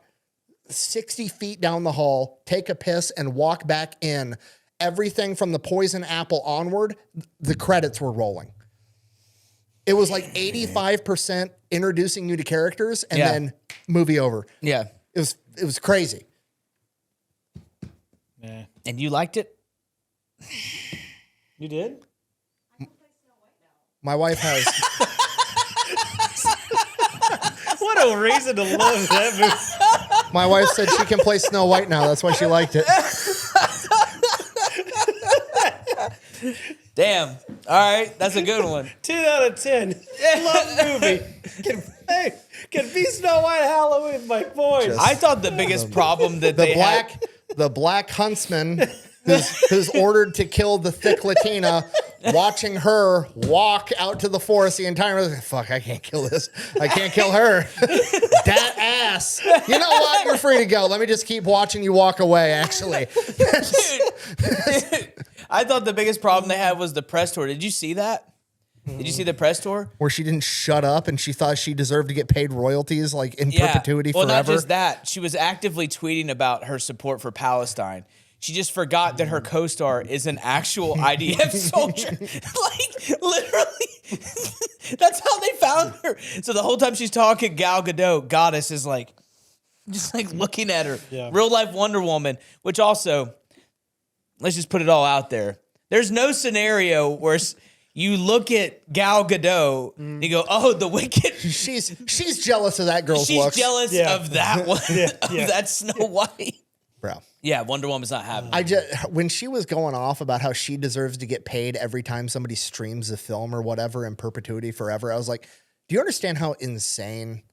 60 feet down the hall, take a piss, and walk back in, everything from the poison apple onward, the credits were rolling. It was like 85% introducing you to characters and then movie over. Yeah. It was crazy. Yeah. And you liked it? You did? My wife has. What a reason to love that movie. My wife said she can play Snow White now. That's why she liked it. Damn. All right. That's a good one. 10 out of 10. Love movie. Can be Snow White Halloween, my boys. I thought the biggest problem that they had... The black huntsman who's ordered to kill the thick Latina, watching her walk out to the forest the entire time. Fuck, I can't kill this. I can't kill her. That ass. You know what? You're free to go. Let me just keep watching you walk away, actually. Dude, I thought the biggest problem they had was the press tour. Did you see that? Did you see the press tour? Where she didn't shut up and she thought she deserved to get paid royalties like in perpetuity well, forever. Not just that. She was actively tweeting about her support for Palestine. She just forgot that her co-star is an actual IDF soldier. Like, literally. That's how they found her. So the whole time she's talking, Gal Gadot, goddess, is like, just like looking at her. Yeah. Real life Wonder Woman, which also, let's just put it all out there. There's no scenario where you look at Gal Gadot and you go, oh, the wicked. She's jealous of that girl's She's looks. jealous of that one, of that Snow White. Bro. Yeah, Wonder Woman's not having it. When she was going off about how she deserves to get paid every time somebody streams a film or whatever in perpetuity forever, I was like, do you understand how insane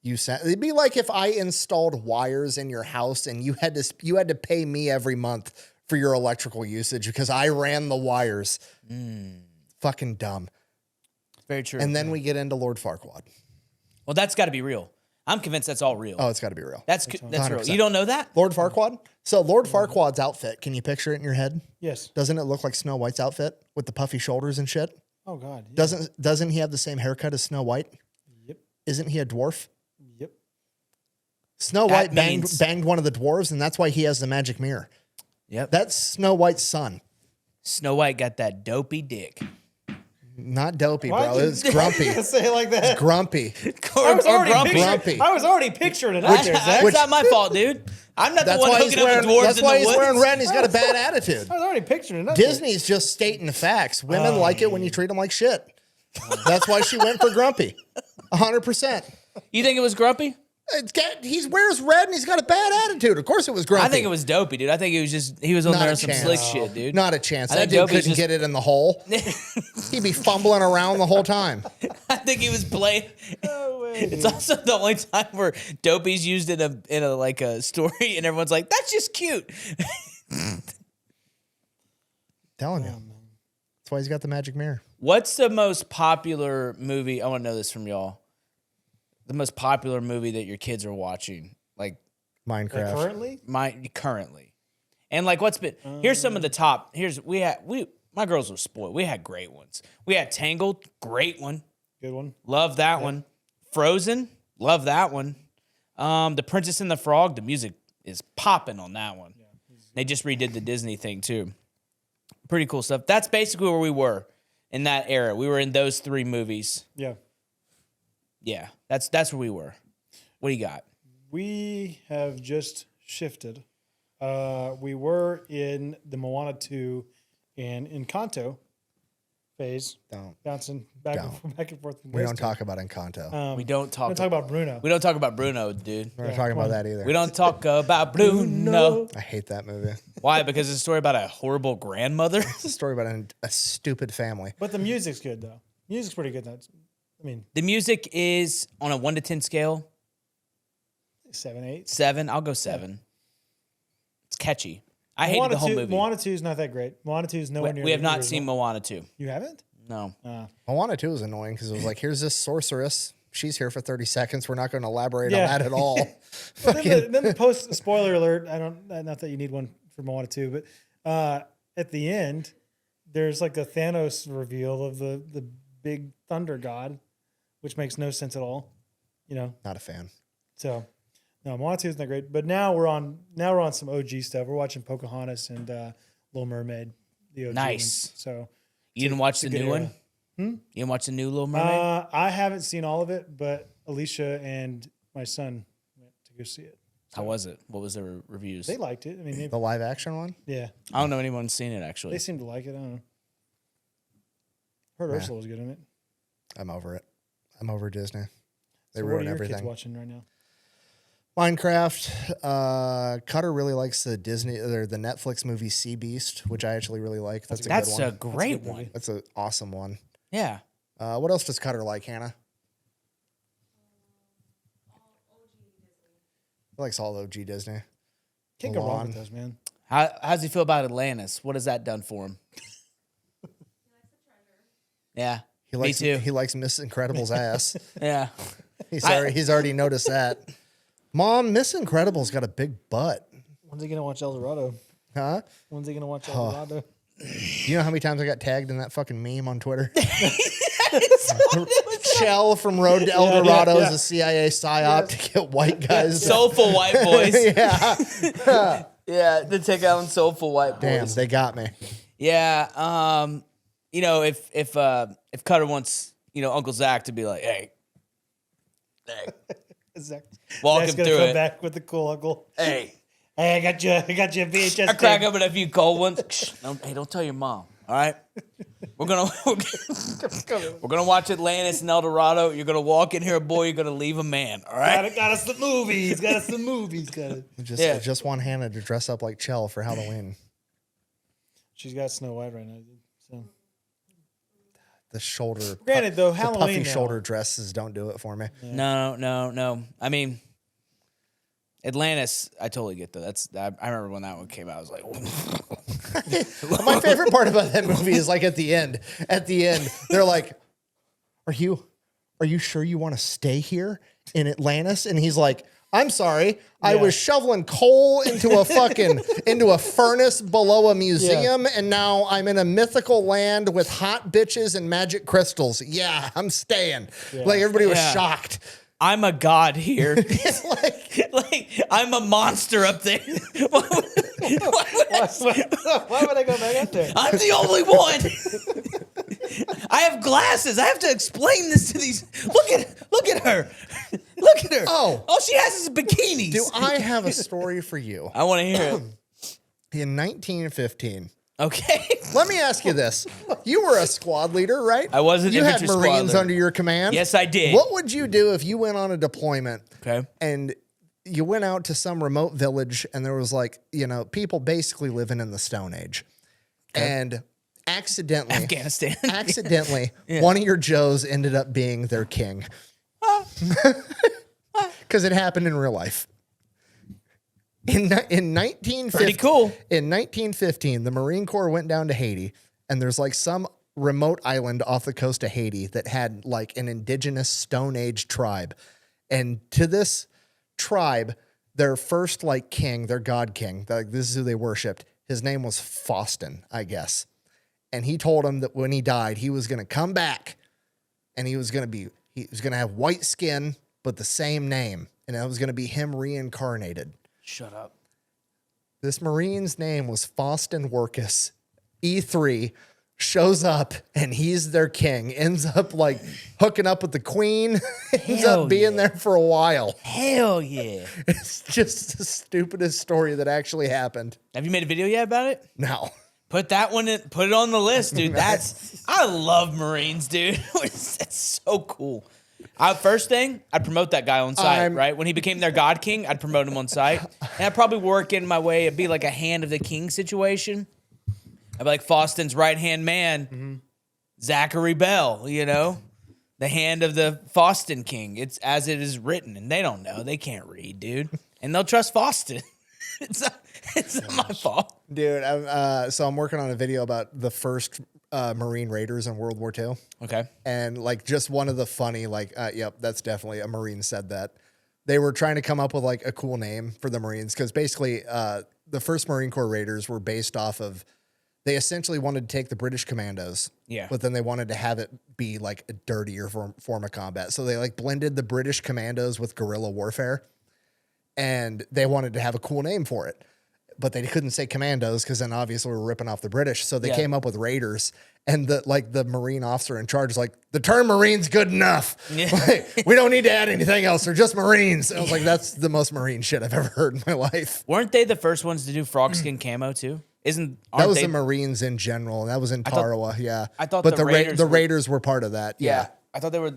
you sound? It'd be like if I installed wires in your house and you had to pay me every month for your electrical usage because I ran the wires. Fucking dumb. Very true. And then we get into Lord Farquad. Well, that's got to be real. I'm convinced that's all real. Oh, it's got to be real. That's real. 100%. You don't know that? Lord Farquad? So Lord Farquad's outfit, can you picture it in your head? Yes. Doesn't it look like Snow White's outfit with the puffy shoulders and shit? Oh, God. Yeah. Doesn't he have the same haircut as Snow White? Yep. Isn't he a dwarf? Yep. Snow That White means- banged one of the dwarves, and that's why he has the magic mirror. Yep. That's Snow White's son. Snow White got that dopey dick. Not dopey, Why bro. did It's grumpy. you say it like that? Grumpy. I was already grumpy. Grumpy. I was already picturing it out there, Zach. That's not my fault, dude. I'm not the That's one why he's hooking up wearing. the dwarves That's in why the he's woods. wearing red. And he's got a bad attitude. I was already picturing it out there. Disney's just stating the facts. Women like it when you treat them like shit. That's why she went for grumpy. 100%. You think it was grumpy? He wears red and he's got a bad attitude. Of course it was grumpy. I think it was Dopey, dude. I think he was on Not there a on some chance. slick shit, dude. Not a chance. I That think dude Dopey's couldn't just- get it in the hole. He'd be fumbling around the whole time. I think he was playing. No way. It's also the only time where Dopey's used in a like a story, and everyone's like, "That's just cute." Telling you. That's why he's got the magic mirror. What's the most popular movie? I want to know this from y'all. The most popular movie that your kids are watching, like Minecraft. Currently? currently, and like what's been? Here's some of the top. My girls were spoiled. We had great ones. We had Tangled, great one. Good one. Love that one. Frozen, love that one. The Princess and the Frog, the music is popping on that one. They just redid the Disney thing too. Pretty cool stuff. That's basically where we were in that era. We were in those 3 movies. Yeah. Yeah, that's where we were. What do you got? We have just shifted. We were in the Moana 2 and Encanto phase. Don't. Bouncing back and forth. We don't talk about Encanto. We don't talk. We're talk about Bruno. We don't talk about Bruno, dude. We're not talking about that either. We don't talk about Bruno. I hate that movie. Why? Because it's a story about a horrible grandmother. It's a story about a stupid family. But the music's good though. Music's pretty good. I mean, The music is on a 1 to 10 scale. 7, 8. 7. I'll go 7. It's catchy. I hated the whole movie. Moana 2 is not that great. Moana 2 is nowhere near. We have the not original. seen Moana 2. You haven't? No. Moana 2 was annoying because it was like, here's this sorceress. She's here for 30 seconds. We're not going to elaborate Yeah. on that at all. then the post spoiler alert. Not that you need one for Moana 2, but at the end, there's like a Thanos reveal of the big thunder god, which makes no sense at all. You know. Not a fan. So, no, Moana 2 is not great. But now we're on some OG stuff. We're watching Pocahontas and Little Mermaid. The OG Nice. ones. So You didn't watch the good new era. one? You didn't watch the new Little Mermaid? I haven't seen all of it, but Alicia and my son went to go see it. How was it? What was their reviews? They liked it. I mean, The live action one? yeah, I don't know anyone's seen it, actually. they seemed to like it. I don't know. Heard Ursula was good in it. I'm over it. I'm over Disney. They So what are ruin your kids everything. watching right now? Minecraft. Cutter really likes the Disney or the Netflix movie Sea Beast, which I actually really like. That's a That's good a one. great good one. movie. That's an awesome one. Yeah. What else does Cutter like, Hannah? He likes all OG Disney. Can't go wrong Mulan. with those, man. How's he feel about Atlantis? What has that done for him? Yeah. He Me likes too. He likes Miss Incredible's ass. Yeah. He's already noticed that. Mom, Miss Incredible's got a big butt. When's he gonna watch El Dorado? Huh? When's he gonna watch El Dorado? Do you know how many times I got tagged in that fucking meme on Twitter? Shell from Road to El Dorado is a CIA psyop to get white guys. Soulful white boys. Yeah. Yeah, to take out on soulful white boys. Damn, they got me. Yeah. You know, if Cutter wants, Uncle Zach to be like, hey, Zach, walk Zach's him gonna through come it. back with the cool uncle. Hey, Hey, I got you a VHS. I crack tape. open a few cold ones. Hey, don't tell your mom. All right, we're gonna watch Atlantis and El Dorado. You're gonna walk in here a boy. You're gonna leave a man. All right. Got us some movies. Got us some movies. I just want Hannah to dress up like Chell for Halloween. She's got Snow White right now. So. The shoulder. Granted, though, the Halloween puffy now. shoulder dresses don't do it for me. No. I mean, Atlantis. I totally get that. I remember when that one came out. I was like, My favorite part about that movie is like at the end. At the end, they're like, "Are you sure you want to stay here in Atlantis?" And he's like, "I'm sorry, I was shoveling coal into a furnace below a museum, and now I'm in a mythical land with hot bitches and magic crystals. Yeah, I'm staying." Like everybody was shocked. I'm a god here. like I'm a monster up there. Why would I go back up there? I'm the only one. I have glasses. I have to explain this to these. Look at her. Look at her. Oh. All she has is bikinis. Do I have a story for you? I want to hear it. In 1915, Okay. Let me ask you this. You were a squad leader, right? I was an You had infantry squad Marines leader. under your command? Yes, I did. What would you do if you went on a deployment Okay. and you went out to some remote village and there was like, people basically living in the Stone Age. And accidentally, Afghanistan. one of your Joes ended up being their king. Because it happened in real life. In 1915, Pretty cool. In 1915, the Marine Corps went down to Haiti, and there's like some remote island off the coast of Haiti that had like an indigenous Stone Age tribe. And to this tribe, their first like king, their god king, like this is who they worshipped. His name was Faustin, I guess. And he told him that when he died, he was going to come back, and he was going to have white skin, but the same name. And that was going to be him reincarnated. Shut up. This Marine's name was Faustin Workus. E3 shows up and he's their king. Ends up like hooking up with the queen. Ends up being there for a while. Hell yeah. It's just the stupidest story that actually happened. Have you made a video yet about it? No. Put that one in, put it on the list, dude. I love Marines, dude. It's so cool. First thing, I'd promote that guy on site, right? When he became their god king, I'd promote him on site. And I'd probably work in my way. It'd be like a hand of the king situation. I'd be like Faustin's right-hand man, Zachary Bell, the hand of the Faustin king. It's as it is written, and they don't know. They can't read, dude. And they'll trust Faustin. It's not my fault. Dude, so I'm working on a video about the first Marine raiders in World War II. Okay. And like just one of the funny, yep, that's definitely a Marine said that. They were trying to come up with like a cool name for the Marines because basically the first Marine Corps raiders were based off of, they essentially wanted to take the British commandos. Yeah. But then they wanted to have it be like a dirtier form of combat. So they like blended the British commandos with guerrilla warfare. And they wanted to have a cool name for it. But they couldn't say commandos because then obviously we're ripping off the British. So they came up with raiders. And the Marine officer in charge is like, the term Marine's good enough. Yeah. Like, we don't need to add anything else. They're just Marines. And I was like, that's the most Marine shit I've ever heard in my life. Weren't they the first ones to do frog skin camo too? That was the Marines in general. And that was in Tarawa. Yeah. I thought but the Raiders were part of that. Yeah. I thought they were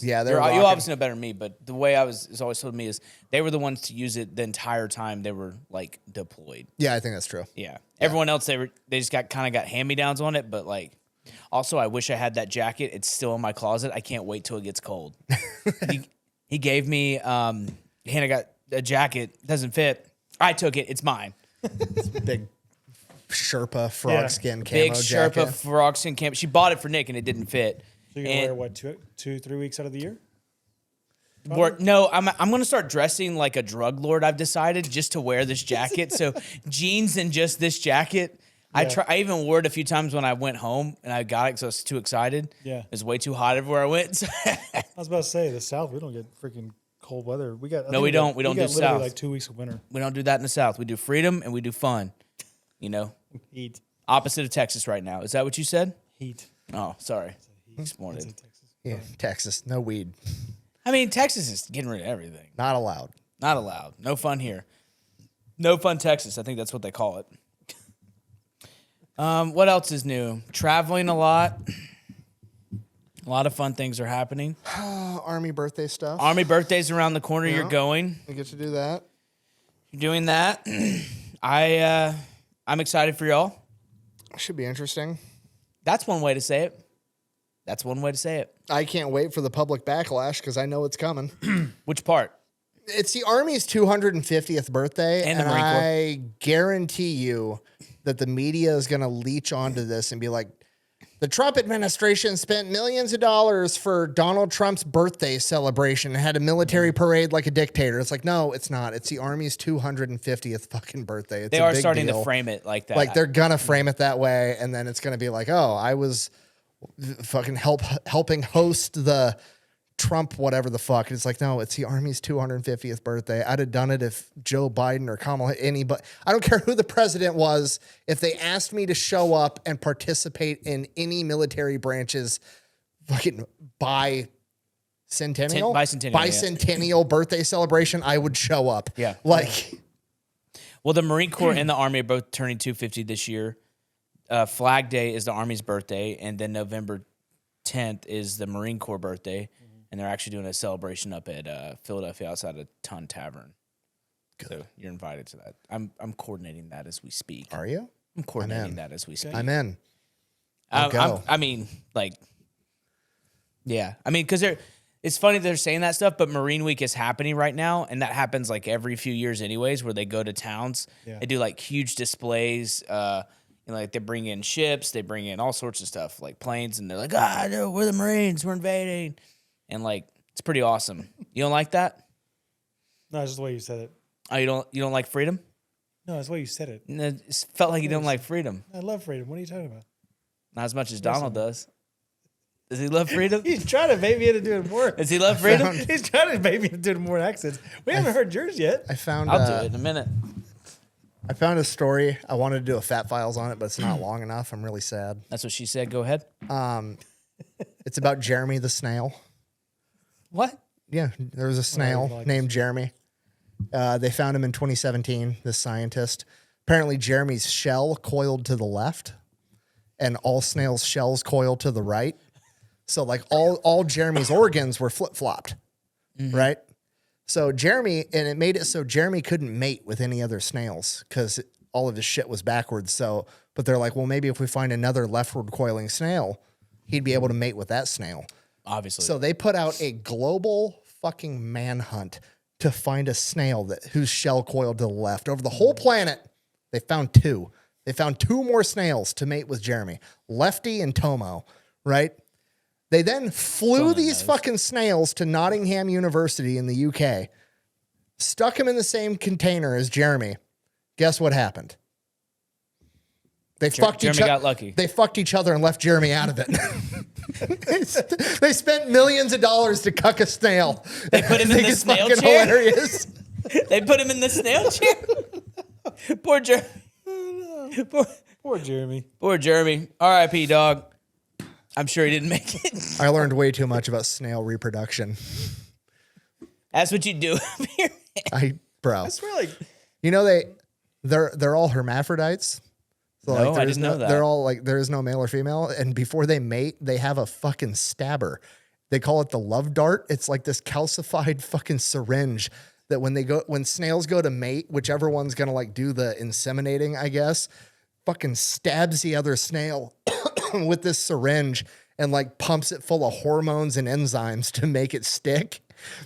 they're you obviously know better than me, but the way it's always told me is they were the ones to use it the entire time they were like deployed. Yeah, I think that's true. Yeah. Everyone else they just got hand-me-downs on it, but like also I wish I had that jacket. It's still in my closet. I can't wait till it gets cold. he gave me Hannah got a jacket, doesn't fit. I took it. It's mine. It's big Sherpa frog skin camo big jacket. Sherpa frog skin camo. She bought it for Nick and it didn't fit. So you can wear what, 2-3 weeks out of the year? No, I'm gonna start dressing like a drug lord. I've decided just to wear this jacket. So jeans and just this jacket. Yeah. I even wore it a few times when I went home and I got it because I was too excited. Yeah, it was way too hot everywhere I went. I was about to say the South. We don't get freaking cold weather. We got we don't. We don't do South. Like 2 weeks of winter. We don't do that in the South. We do freedom and we do fun. Heat. Opposite of Texas right now. Is that what you said? Heat. Oh, sorry. Exploded. Yeah, Texas, no weed. I mean, Texas is getting rid of everything. Not allowed. Not allowed. No fun here. No fun Texas. I think that's what they call it. What else is new? Traveling a lot. A lot of fun things are happening. Army birthday stuff. Army birthday's around the corner. Yeah. You're going. You get to do that. You're doing that. I'm excited for y'all. Should be interesting. That's one way to say it. That's one way to say it. I can't wait for the public backlash because I know it's coming. Which part? It's the Army's 250th birthday, and I guarantee you that the media is going to leech onto this and be like, the Trump administration spent millions of dollars for Donald Trump's birthday celebration and had a military parade like a dictator. It's like, no, it's not. It's the Army's 250th fucking birthday. It's they are starting to frame it like that. Like, they're going to frame it that way, and then it's going to be like, oh, I was fucking helping host the Trump whatever the fuck. It's like, no, it's the Army's 250th birthday. I'd have done it if Joe Biden or Kamala, anybody, I don't care who the president was, if they asked me to show up and participate in any military branches fucking bicentennial birthday celebration, I would show up. Yeah. Like, Well, the Marine Corps and the Army are both turning 250 this year. Flag Day is the Army's birthday, and then November 10th is the Marine Corps birthday, and they're actually doing a celebration up at Philadelphia outside of Ton Tavern. Good. So you're invited to that. I'm coordinating that as we speak. Are you? I'm coordinating that as we speak. I'm in. I'll go. I mean, like, yeah. I mean, because it's funny they're saying that stuff, but Marine Week is happening right now, and that happens like every few years anyways, where they go to towns. Yeah. They do like huge displays. Like they bring in ships, they bring in all sorts of stuff, like planes, and they're like, no, we're the Marines, we're invading. And like, it's pretty awesome. You don't like that? No, it's just the way you said it. Oh, you don't like freedom? No, that's the way you said it. No, it felt like you don't like freedom. I love freedom. What are you talking about? Not as much as Donald does. Does he love freedom? He's trying to bait me into doing more. Does he love freedom? He's trying to bait me into doing more accents. We haven't heard yours yet. I'll do it in a minute. I found a story. I wanted to do a Fat Files on it, but it's not long enough. I'm really sad. That's what she said. Go ahead. It's about Jeremy the snail. What? Yeah, there was a snail named Jeremy. They found him in 2017, this scientist. Apparently, Jeremy's shell coiled to the left, and all snails' shells coiled to the right. So, like, all Jeremy's organs were flip-flopped, right? So Jeremy, and it made it so Jeremy couldn't mate with any other snails because all of his shit was backwards. So, but they're like, well, maybe if we find another leftward coiling snail, he'd be able to mate with that snail. Obviously. So they put out a global fucking manhunt to find a snail whose shell coiled to the left. Over the whole planet, they found two. They found two more snails to mate with Jeremy, Lefty and Tomo, right? They then flew these fucking snails to Nottingham University in the UK, stuck them in the same container as Jeremy. Guess what happened? They fucked each other. Got lucky. They fucked each other and left Jeremy out of it. They spent millions of dollars to cuck a snail. They put him in the snail chair. Hilarious. They put him in the snail chair. Poor Jeremy. Poor Jeremy. Poor Jeremy. R.I.P. dog. I'm sure he didn't make it. I learned way too much about snail reproduction. That's what you do up here. Bro. I swear, like, you know they're all hermaphrodites. So no, like, I didn't know that. They're all like there is no male or female, and before they mate, they have a fucking stabber. They call it the love dart. It's like this calcified fucking syringe that when snails go to mate, whichever one's gonna like do the inseminating, I guess, fucking stabs the other snail with this syringe and like pumps it full of hormones and enzymes to make it stick.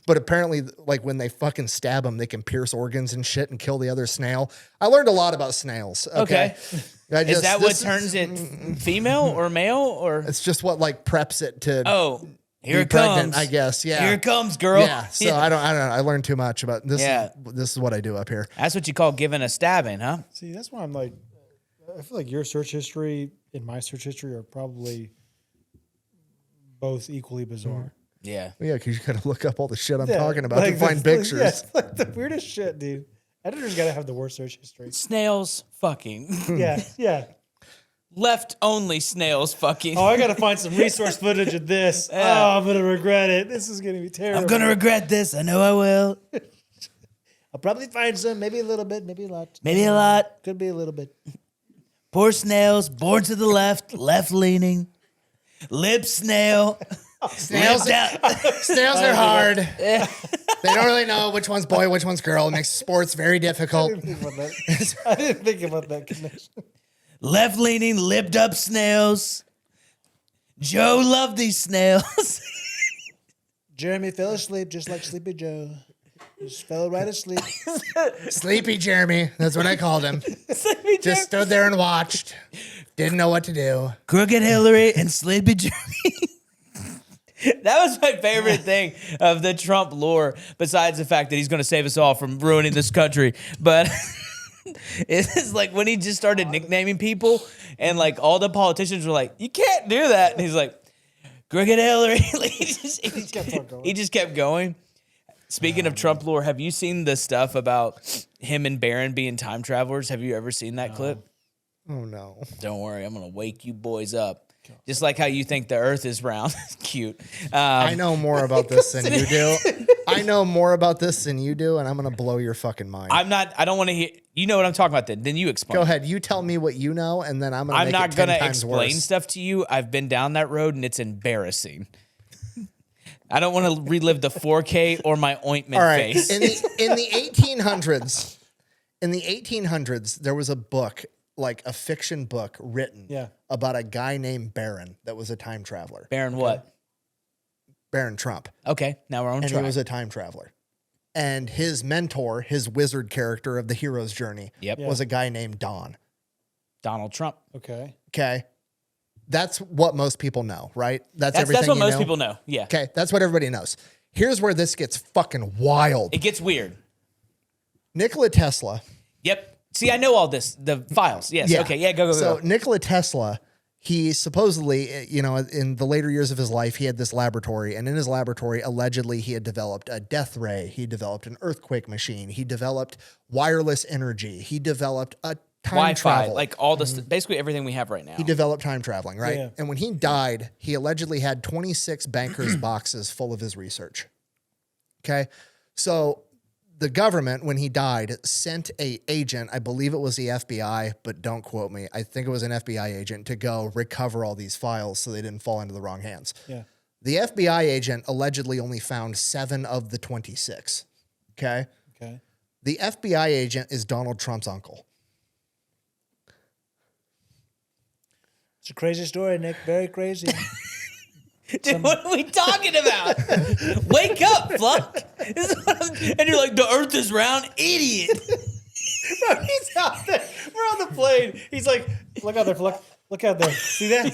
But apparently, like when they fucking stab them, they can pierce organs and shit and kill the other snail. I learned a lot about snails. Okay. Is that what turns it female or male or? It's just what like preps it to. Oh, here it pregnant, comes. I guess. Yeah. Here it comes, girl. Yeah. So I don't know. I learned too much about this. Yeah. This is what I do up here. That's what you call giving a stabbing, huh? See, that's why I'm like, I feel like your search history and my search history are probably both equally bizarre. Yeah. Yeah, because you got to look up all the shit I'm talking about to find pictures. Yeah, it's like the weirdest shit, dude. Editors got to have the worst search history. Snails fucking. Yeah. Left only snails fucking. Oh, I got to find some resource footage of this. Yeah. Oh, I'm going to regret it. This is going to be terrible. I'm going to regret this. I know I will. I'll probably find some, maybe a little bit, maybe a lot. Maybe a lot. Could be a little bit. Poor snails, born to the left, left leaning. Lip snail. Snails are hard. They don't really know which one's boy, which one's girl. It makes sports very difficult. I didn't think about that connection. Left leaning, lipped up snails. Joe loved these snails. Jeremy fell asleep just like Sleepy Joe. Just fell right asleep. Sleepy Jeremy. That's what I called him. Sleepy Just stood there and watched. Didn't know what to do. Crooked Hillary and Sleepy Jeremy. That was my favorite thing of the Trump lore, besides the fact that he's going to save us all from ruining this country. But it's like when he just started nicknaming people, and like all the politicians were like, "You can't do that," and he's like, "Crooked Hillary." Like, he just kept going. Speaking of Trump lore, have you seen the stuff about him and Barron being time travelers? Have you ever seen that clip? Oh no! Don't worry, I'm gonna wake you boys up. Just like how you think the Earth is round. Cute. I know more about this than you do. I know more about this than you do, and I'm gonna blow your fucking mind. I don't want to hear. You know what I'm talking about. Then you explain. Go ahead. You tell me what you know, and then I'm not gonna explain stuff to you. I've been down that road, and it's embarrassing. I don't want to relive the 4K or my ointment face. In the 1800s, there was a book, like a fiction book written about a guy named Baron that was a time traveler. Baron what? Baron Trump. Okay, now we're on track. And he was a time traveler. And his mentor, his wizard character of the hero's journey, was a guy named Donald Trump. Okay. That's what most people know, right? That's what most people know. Yeah. Okay, that's what everybody knows. Here's where this gets fucking wild. It gets weird. Nikola Tesla. Yep. See, I know all this. The files. Yes. Yeah. Okay. Yeah. Go. So Nikola Tesla, he supposedly, in the later years of his life, he had this laboratory, and in his laboratory, allegedly, he had developed a death ray. He developed an earthquake machine. He developed wireless energy. He developed a time Wi-Fi, travel. like all this, basically everything we have right now. He developed time traveling, right? Yeah. And when he died, he allegedly had 26 bankers' boxes full of his research. Okay. So the government, when he died, sent a agent, I believe it was the FBI, but don't quote me. I think it was an FBI agent to go recover all these files so they didn't fall into the wrong hands. Yeah. The FBI agent allegedly only found 7 of the 26. Okay. The FBI agent is Donald Trump's uncle. It's a crazy story, Nick. Very crazy. Dude, what are we talking about? Wake up, Fluck. And you're like, the Earth is round, idiot. Bro, he's out there. We're on the plane. He's like, look out there, Fluck. Look out there. See that?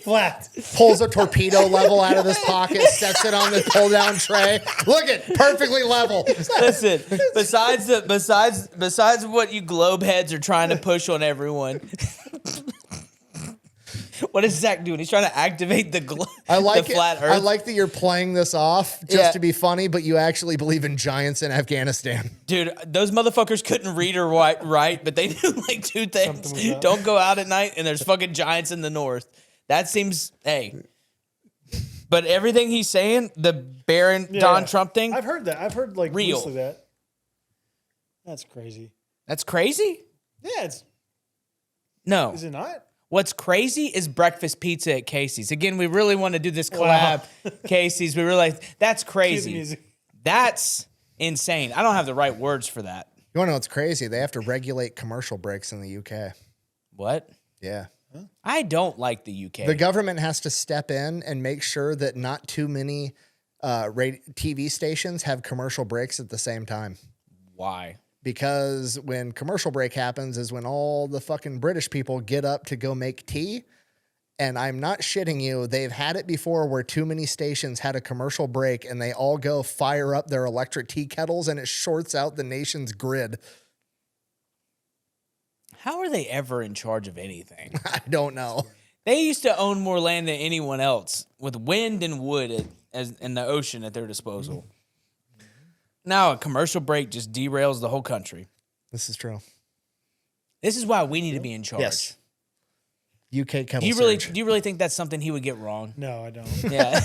Flat. Pulls a torpedo level out of his pocket, sets it on the pull-down tray. Look at perfectly level. Listen, besides what you globe heads are trying to push on everyone. What is Zach doing? He's trying to activate the flat Earth. I like that you're playing this off just to be funny, but you actually believe in giants in Afghanistan. Dude, those motherfuckers couldn't read or write, but they knew like 2 things. Don't go out at night, and there's fucking giants in the north. That seems, hey. But everything he's saying, the Baron Don Trump thing. I've heard that. I've heard like real. loosely that. That's crazy. That's crazy? Yeah, it's. No. Is it not? What's crazy is breakfast pizza at Casey's. Again, we really want to do this collab. Wow. Casey's, we realize that's crazy. That's insane. I don't have the right words for that. You want to know what's crazy? They have to regulate commercial breaks in the UK. What? Yeah. Huh? I don't like the UK. The government has to step in and make sure that not too many TV stations have commercial breaks at the same time. Why? Because when commercial break happens is when all the fucking British people get up to go make tea. And I'm not shitting you. They've had it before where too many stations had a commercial break and they all go fire up their electric tea kettles and it shorts out the nation's grid. How are they ever in charge of anything? I don't know. They used to own more land than anyone else with wind and wood in the ocean at their disposal. Now a commercial break just derails the whole country. This is true. This is why we need to be in charge. Yes. UK kettle do you really think that's something he would get wrong? No, I don't. Yeah.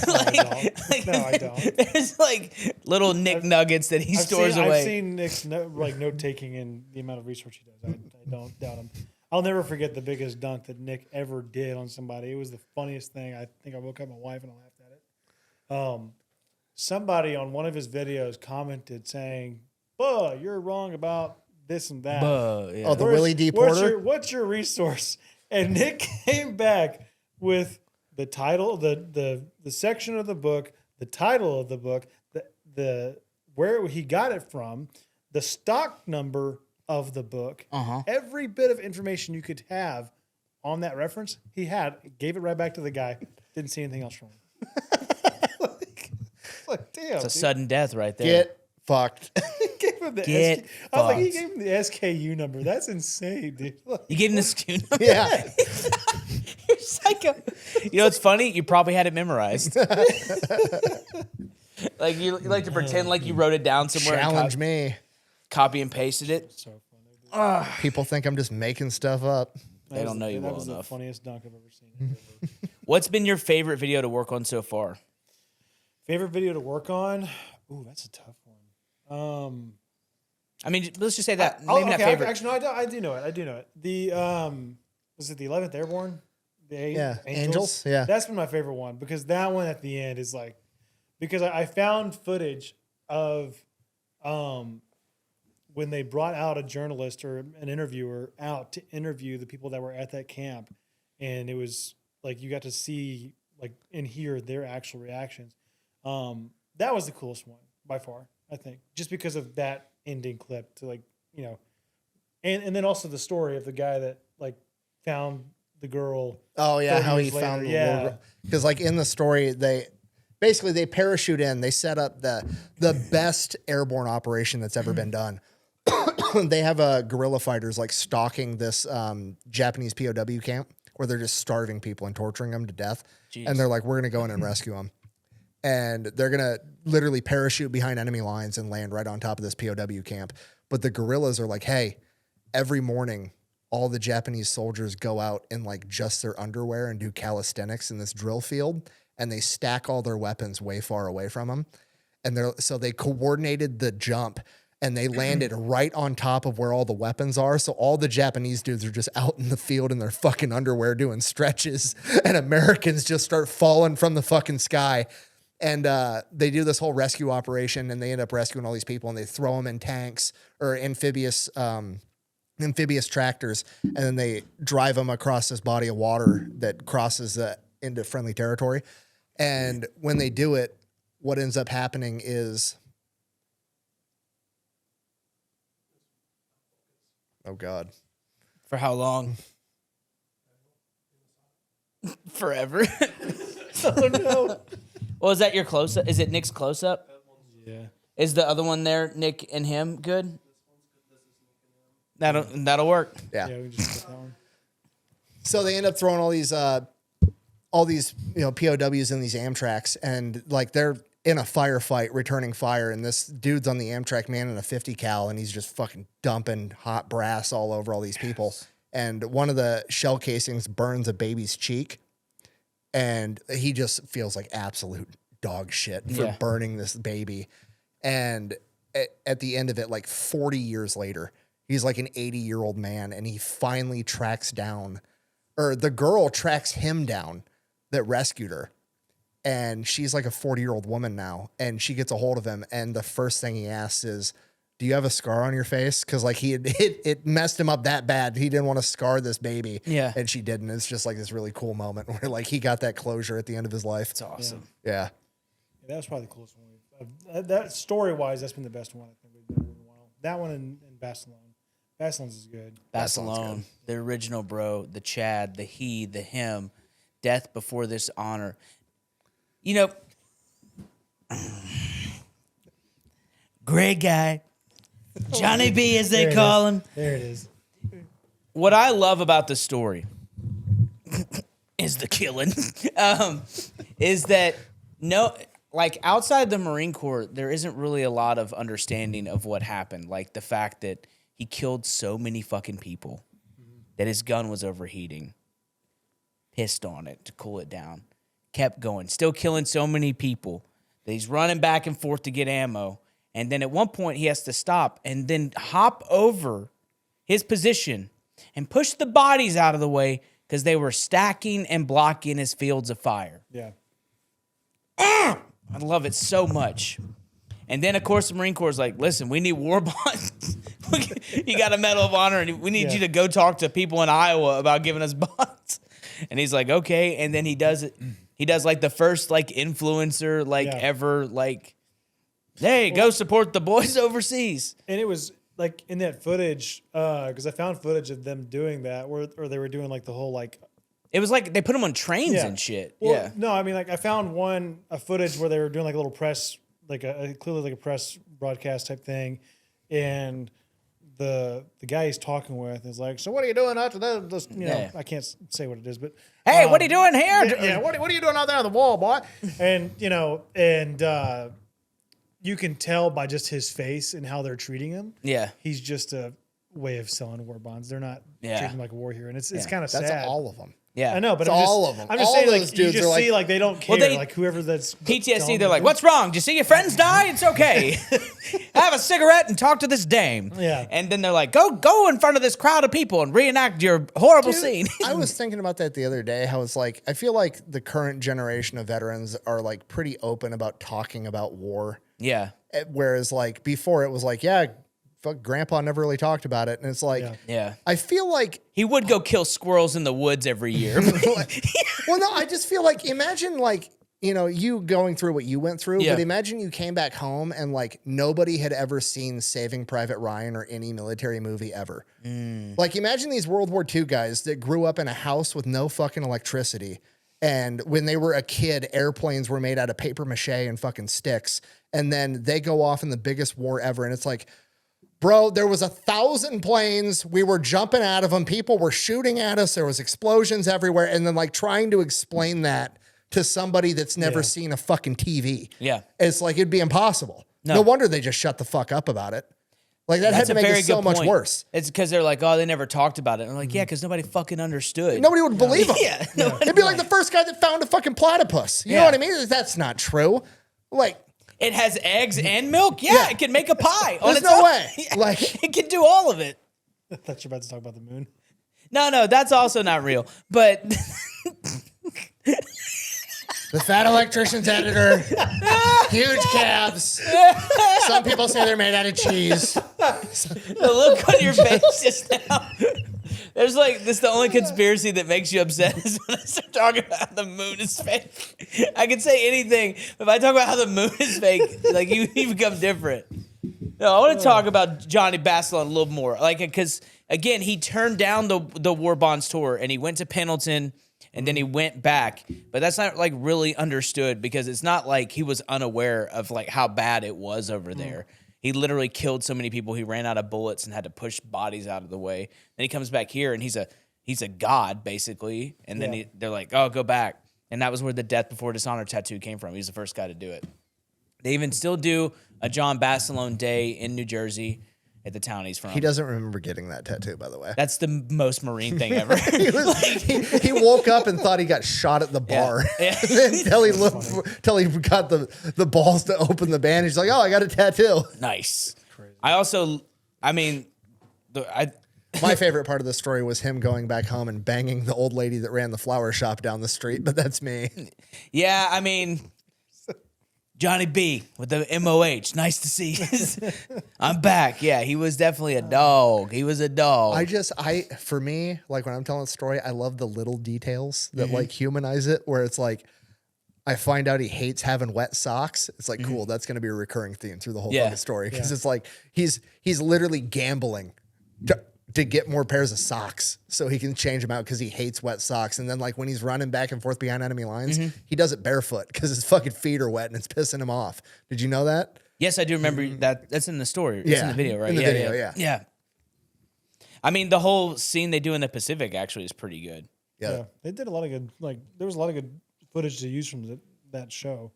No, I don't. There's like little Nick nuggets that he stores away. I've seen Nick's note taking in the amount of research he does. I don't doubt him. I'll never forget the biggest dunk that Nick ever did on somebody. It was the funniest thing. I think I woke up my wife and I laughed at it. Somebody on one of his videos commented saying, "Buh, you're wrong about this and that." Buh, yeah. Oh, the Willie D. Porter? What's your resource? And Nick came back with the title, the section of the book, the title of the book, the where he got it from, the stock number of the book, every bit of information you could have on that reference, he had, gave it right back to the guy. Didn't see anything else wrong. Like, damn, it's a sudden death right there. Get fucked. He gave him the he gave him the SKU number. That's insane, dude. You gave him the SKU number? Yeah. You're psycho. You know, it's funny. You probably had it memorized. Like you like to pretend like you wrote it down somewhere. Challenge me. Copy and pasted it. So funny, dude. People think I'm just making stuff up. They don't know you well That was enough. the funniest dunk I've ever seen. What's been your favorite video to work on so far? Favorite video to work on? Ooh, that's a tough one. I mean, let's just say that. Maybe not favorite. Actually, no, I do know it. The was it the 11th Airborne? The Angels. Yeah, that's been my favorite one because that one at the end is like, because I found footage of when they brought out a journalist or an interviewer out to interview the people that were at that camp, and it was like you got to see like and hear their actual reactions. That was the coolest one by far, I think, just because of that ending clip to like, you know, and then also the story of the guy that like found the girl. Oh yeah, 30 how he years later. found the Yeah. little girl. Because like in the story, they parachute in. They set up the best airborne operation that's ever been done. They have guerrilla fighters like stalking this Japanese POW camp where they're just starving people and torturing them to death. Jeez. And they're like, we're gonna go in and rescue them. And they're gonna literally parachute behind enemy lines and land right on top of this POW camp. But the guerrillas are like, hey, every morning all the Japanese soldiers go out in like just their underwear and do calisthenics in this drill field, and they stack all their weapons way far away from them. And so they coordinated the jump and they landed right on top of where all the weapons are. So all the Japanese dudes are just out in the field in their fucking underwear doing stretches, and Americans just start falling from the fucking sky. And they do this whole rescue operation, and they end up rescuing all these people, and they throw them in tanks or amphibious tractors, and then they drive them across this body of water that crosses into friendly territory. And when they do it, what ends up happening is, oh God, For how long? Forever. Oh no. Well, is that your close up? Is it Nick's close up? Yeah. Is the other one there, Nick and him, good? That'll work. yeah. Yeah, we just put that one. So they end up throwing all these POWs in these Amtraks, and like they're in a firefight, returning fire, and this dude's on the Amtrak man in a 50 cal, and he's just fucking dumping hot brass all over all these people. And one of the shell casings burns a baby's cheek, and he just feels like absolute dog shit for burning this baby. And at the end of it, like 40 years later, he's like an 80-year-old man, and he finally tracks down, or the girl tracks him down that rescued her. And she's like a 40-year-old woman now, and she gets a hold of him, and the first thing he asks is, do you have a scar on your face? Because like it messed him up that bad. He didn't want to scar this baby. Yeah. And she didn't. It's just like this really cool moment where like he got that closure at the end of his life. It's awesome. Yeah. Yeah, that was probably the coolest one. That story-wise, that's been the best one I think we've done in a while. That one and Basilone. Basilone's is good. Basilone, the original bro, the Chad, the he, the him, death before this honor. You know, great guy. Johnny B, as they call him. There it is. What I love about the story is the killing. Is that like outside the Marine Corps, there isn't really a lot of understanding of what happened. Like the fact that he killed so many fucking people, that his gun was overheating, pissed on it to cool it down, kept going, still killing so many people that he's running back and forth to get ammo. And then at one point he has to stop and then hop over his position and push the bodies out of the way because they were stacking and blocking his fields of fire. Yeah. I love it so much. And then, of course, the Marine Corps is like, listen, we need war bonds. You got a Medal of Honor, and we need you to go talk to people in Iowa about giving us bonds. And he's like, okay. And then he does it. He does like the first like influencer ever like, hey, go support the boys overseas. And it was like in that footage, because I found footage of them doing that, or they were doing like the whole like. It was like they put them on trains and shit. Well, yeah. No, I mean like I found a footage where they were doing like a little press, like clearly like a press broadcast type thing, and the guy he's talking with is like, so what are you doing after that? This, you know, I can't say what it is, but hey, what are you doing here? Yeah, what are you doing out there on the wall, boy? And you know, you can tell by just his face and how they're treating him. Yeah. He's just a way of selling war bonds. They're not Yeah. treating them like a war hero, and it's kind of That's sad. all of them. Yeah. I know, but It's I'm just, all of them. I'm just All saying, those like, you dudes just are see, like, they don't care. they- like, whoever that's PTSD, they're like, what's wrong? Did you see your friends die? It's okay. Have a cigarette and talk to this dame. Yeah. And then they're like, go in front of this crowd of people and reenact your horrible scene. I was thinking about that the other day. How it's like, I feel like the current generation of veterans are like pretty open about talking about war. Yeah. Whereas like before it was like, yeah, fuck, grandpa never really talked about it. And it's like, Yeah. I feel like, He would go kill squirrels in the woods every year. well, no, I just feel like, imagine like, you know, you going through what you went through, Yeah. but imagine you came back home and like nobody had ever seen Saving Private Ryan or any military movie ever. Like imagine these World War II guys that grew up in a house with no fucking electricity. And when they were a kid, airplanes were made out of paper mache and fucking sticks. And then they go off in the biggest war ever. And it's like, bro, there was 1,000 planes. We were jumping out of them. People were shooting at us. There was explosions everywhere. And then like trying to explain that to somebody that's never seen a fucking TV. Yeah. It's like, it'd be impossible. No wonder they just shut the fuck up about it. Like that had to make it so much worse. It's because they're like, oh, they never talked about it. And I'm like, yeah, because nobody fucking understood. Nobody would believe them. Yeah. It'd be like the first guy that found a fucking platypus. You know what I mean? That's not true. Like, It has eggs and milk. Yeah, it can make a pie. on there's its no own. way. Yeah, Like, it can do all of it. I thought you were about to talk about the moon. No, that's also not real. But the Fat Electrician's editor, huge calves. Some people say they're made out of cheese. the look on your face just now. There's like, this is the only conspiracy that makes you upset is when I start talking about how the moon is fake. I can say anything. If I talk about how the moon is fake, like you become different. No, I want to talk about Johnny Basilone a little more. Like, because again, he turned down the War Bonds tour and he went to Pendleton and then he went back. But that's not like really understood because it's not like he was unaware of like how bad it was over there. He literally killed so many people. He ran out of bullets and had to push bodies out of the way. Then he comes back here and he's a god basically. And then they're like, oh, go back. And that was where the Death Before Dishonor tattoo came from. He was the first guy to do it. They even still do a John Basilone Day in New Jersey at the town he's from. He doesn't remember getting that tattoo, by the way. That's the most Marine thing ever. he woke up and thought he got shot at the bar. Yeah. Until he got the balls to open the bandage. He's like, oh, I got a tattoo. Nice. I mean, My favorite part of the story was him going back home and banging the old lady that ran the flower shop down the street, but that's me. yeah, I mean, Johnny B with the MOH. Nice to see you. I'm back. Yeah, he was definitely a dog. He was a dog. For me, like when I'm telling the story, I love the little details that like humanize it, where it's like, I find out he hates having wet socks. It's like, cool. That's going to be a recurring theme through the whole fucking story. Because it's like, he's literally gambling to get more pairs of socks so he can change them out because he hates wet socks. And then like when he's running back and forth behind enemy lines, he does it barefoot because his fucking feet are wet and it's pissing him off. Did you know that? Yes, I do remember that. That's in the story. It's in the video, right? In the video, Yeah. I mean, the whole scene they do in the Pacific actually is pretty good. Yeah. They did a lot of good, like, there was a lot of good footage to use from that show.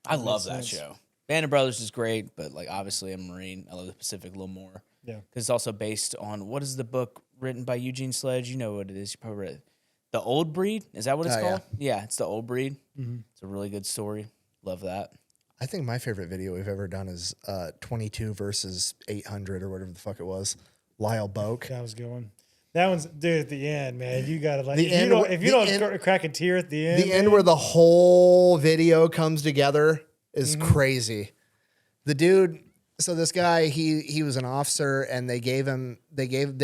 I love that show. Band of Brothers is great, but like obviously I'm a Marine. I love the Pacific a little more. Yeah. Because it's also based on, what is the book written by Eugene Sledge? You know what it is. You probably read it. The Old Breed? Is that what it's called? Yeah, it's The Old Breed. It's a really good story. Love that. I think my favorite video we've ever done is 22 versus 800 or whatever the fuck it was. Lyle Bouck. That was going. That one's, dude, at the end, man. You got to, like, The if you don't crack a tear at the end. The end where the whole video comes together is crazy. The dude, so this guy, he was an officer, and they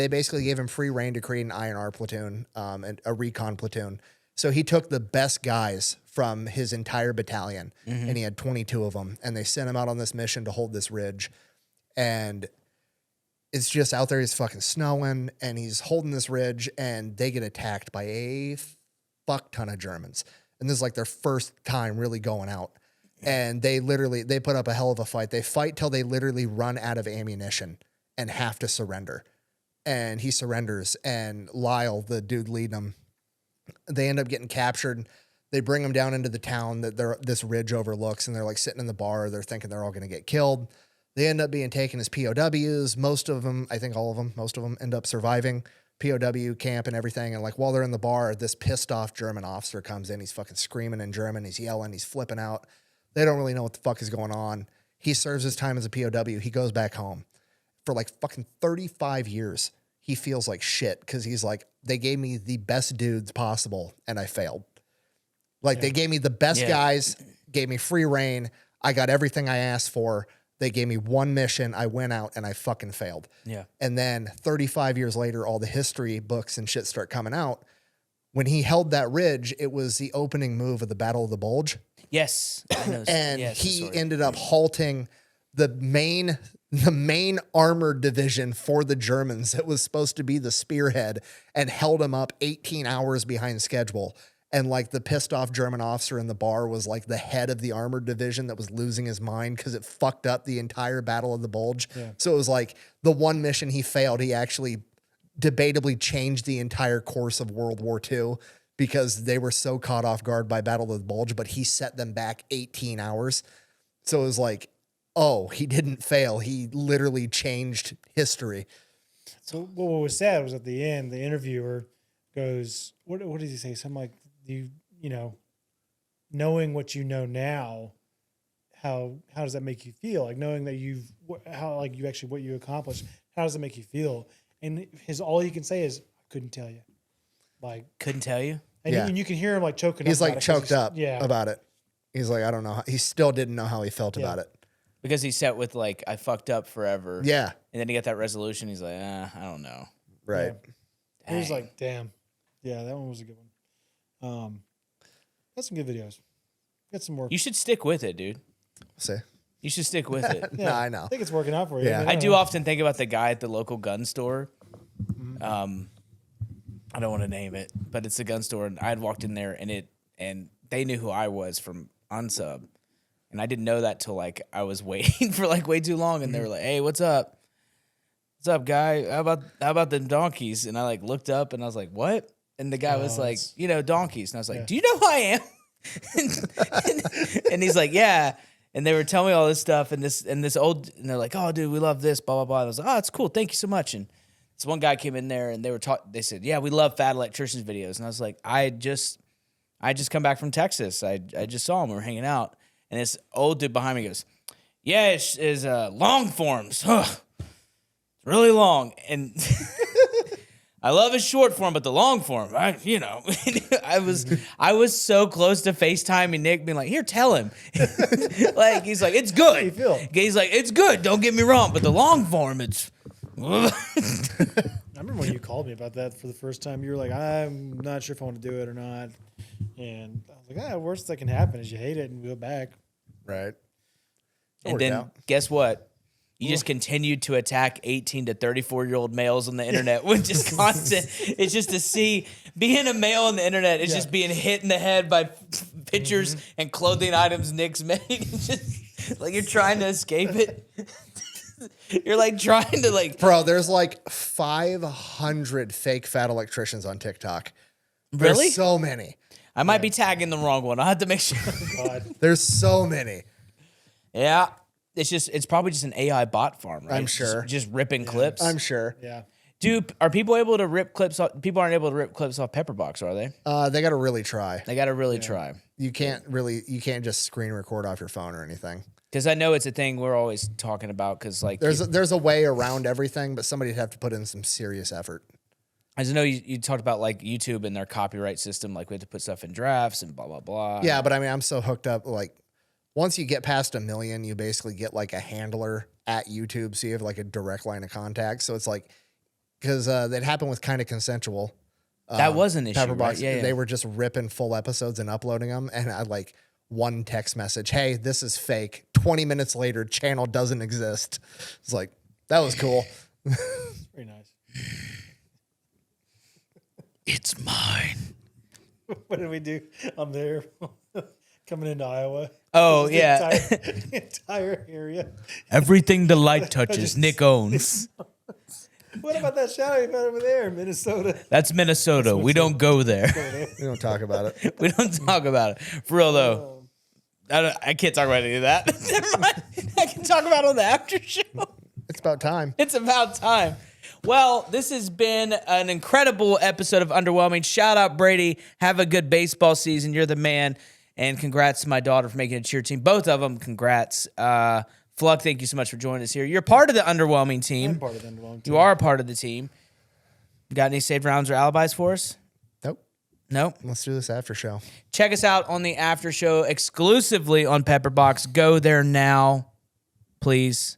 basically gave him free reign to create an INR platoon, and a recon platoon. So he took the best guys from his entire battalion, and he had 22 of them, and they sent him out on this mission to hold this ridge, and it's just out there. It's fucking snowing, and he's holding this ridge, and they get attacked by a fuck ton of Germans, and this is like their first time really going out. And they put up a hell of a fight. They fight till they literally run out of ammunition and have to surrender. And he surrenders. And Lyle, the dude leading them, they end up getting captured. They bring them down into the town that this ridge overlooks. And they're like sitting in the bar. They're thinking they're all going to get killed. They end up being taken as POWs. Most of them, I think all of them, most of them end up surviving POW camp and everything. And like while they're in the bar, this pissed off German officer comes in. He's fucking screaming in German. He's yelling. He's flipping out. They don't really know what the fuck is going on. He serves his time as a POW. He goes back home. For like fucking 35 years, he feels like shit because he's like, they gave me the best dudes possible and I failed. Like they gave me the best guys, gave me free reign. I got everything I asked for. They gave me one mission. I went out and I fucking failed. Yeah. And then 35 years later, all the history books and shit start coming out. When he held that ridge, it was the opening move of the Battle of the Bulge. Yes. I know. And Yes, he sorry. ended up halting the main armored division for the Germans that was supposed to be the spearhead and held him up 18 hours behind schedule. And like the pissed off German officer in the bar was like the head of the armored division that was losing his mind because it fucked up the entire Battle of the Bulge. Yeah. So it was like the one mission he failed, he actually debatably changed the entire course of World War II because they were so caught off guard by Battle of the Bulge, but he set them back 18 hours. So it was like, oh, he didn't fail. He literally changed history. So what was sad was at the end, the interviewer goes, what did he say? Something like, you know, knowing what you know now, how does that make you feel? Like knowing that what you accomplished, how does it make you feel? And all he can say is, I couldn't tell you. Like, Couldn't tell you. and, and you can hear him like choking He's up. like choked up Yeah. about it. He's like, I don't know. He still didn't know how he felt about it. Because he sat with like, I fucked up forever. Yeah. And then he got that resolution. He's like, I don't know. Right. He was like, damn. Yeah, that one was a good one. Got some good videos. Got some more. You should stick with it, dude. See? You should stick with it. No, I know. I think it's working out for you. Yeah. I do often think about the guy at the local gun store. I don't want to name it, but it's a gun store, and I had walked in there, and they knew who I was from Unsub, and I didn't know that till like I was waiting for like way too long, and they were like, "Hey, what's up? What's up, guy? How about the donkeys?" And I like looked up, and I was like, "What?" And the guy was like, donkeys, and I was like, "Do you know who I am?" and he's like, "Yeah." And they were telling me all this stuff, and they're like, "Oh, dude, we love this, blah blah blah." And I was like, "Oh, it's cool, thank you so much." And this one guy came in there, and they said, "Yeah, we love Fat Electrician's videos." And I was like, "I just come back from Texas. I just saw him. We were hanging out." And this old dude behind me goes, "Yeah, it's long forms. It's really long." And I love his short form, but the long form, I was so close to FaceTiming Nick, being like, "Here, tell him." Like he's like, "It's good." How you feel? He's like, "It's good. Don't get me wrong, but the long form, it's." I remember when you called me about that for the first time. You were like, "I'm not sure if I want to do it or not." And I was like, worst that can happen is you hate it and go back. Right. And then guess what? You just continued to attack 18 to 34-year-old males on the internet with just constant. It's just to see being a male on the internet is just being hit in the head by pictures and clothing items Nick's made. It's just like you're trying to escape it. You're like trying to like. Bro, there's like 500 fake fat electricians on TikTok. Really? There's so many. I might be tagging the wrong one. I'll have to make sure. God. There's so many. Yeah. It's probably just an AI bot farm, right? I'm sure. Just ripping clips. I'm sure. Yeah. Are people able to rip clips off? People aren't able to rip clips off Pepperbox, are they? They got to really try. They got to really try. You can't just screen record off your phone or anything. Because I know it's a thing we're always talking about. Because like there's a way around everything, but somebody'd have to put in some serious effort. I know you talked about like YouTube and their copyright system. Like we have to put stuff in drafts and blah blah blah. Yeah, but I mean, I'm so hooked up. Like once you get past 1 million, you basically get like a handler at YouTube, so you have like a direct line of contact. So it's like because that happened with Kind of Consensual. That was an issue, Pepperbox, right? Yeah. They were just ripping full episodes and uploading them, and I like one text message, "Hey, this is fake." 20 minutes later, channel doesn't exist. It's like that was cool. Very nice. It's mine. What did we do on there? Coming into Iowa. Oh, The yeah. entire area. Everything the light touches, Nick owns. What about that shadow you found over there in Minnesota? That's Minnesota. We don't go there. We don't talk about it. We don't talk about it. For real, though. I can't talk about any of that. Never mind. I can talk about it on the after show. It's about time. It's about time. Well, this has been an incredible episode of Underwhelming. Shout out, Brady. Have a good baseball season. You're the man. And congrats to my daughter for making a cheer team. Both of them, congrats. Fluck, thank you so much for joining us here. You're part of the Underwhelming team. I'm part of the Underwhelming team. You are a part of the team. Got any saved rounds or alibis for us? Nope. Nope. Let's do this after show. Check us out on the after show exclusively on Pepperbox. Go there now, please.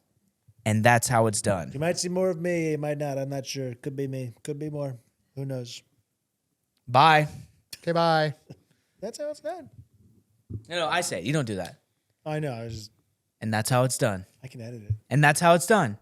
And that's how it's done. You might see more of me. You might not. I'm not sure. Could be me. Could be more. Who knows? Bye. Okay, bye. That's how it's done. No, I say it. You don't do that. I know. I was just, And that's how it's done. I can edit it. And that's how it's done.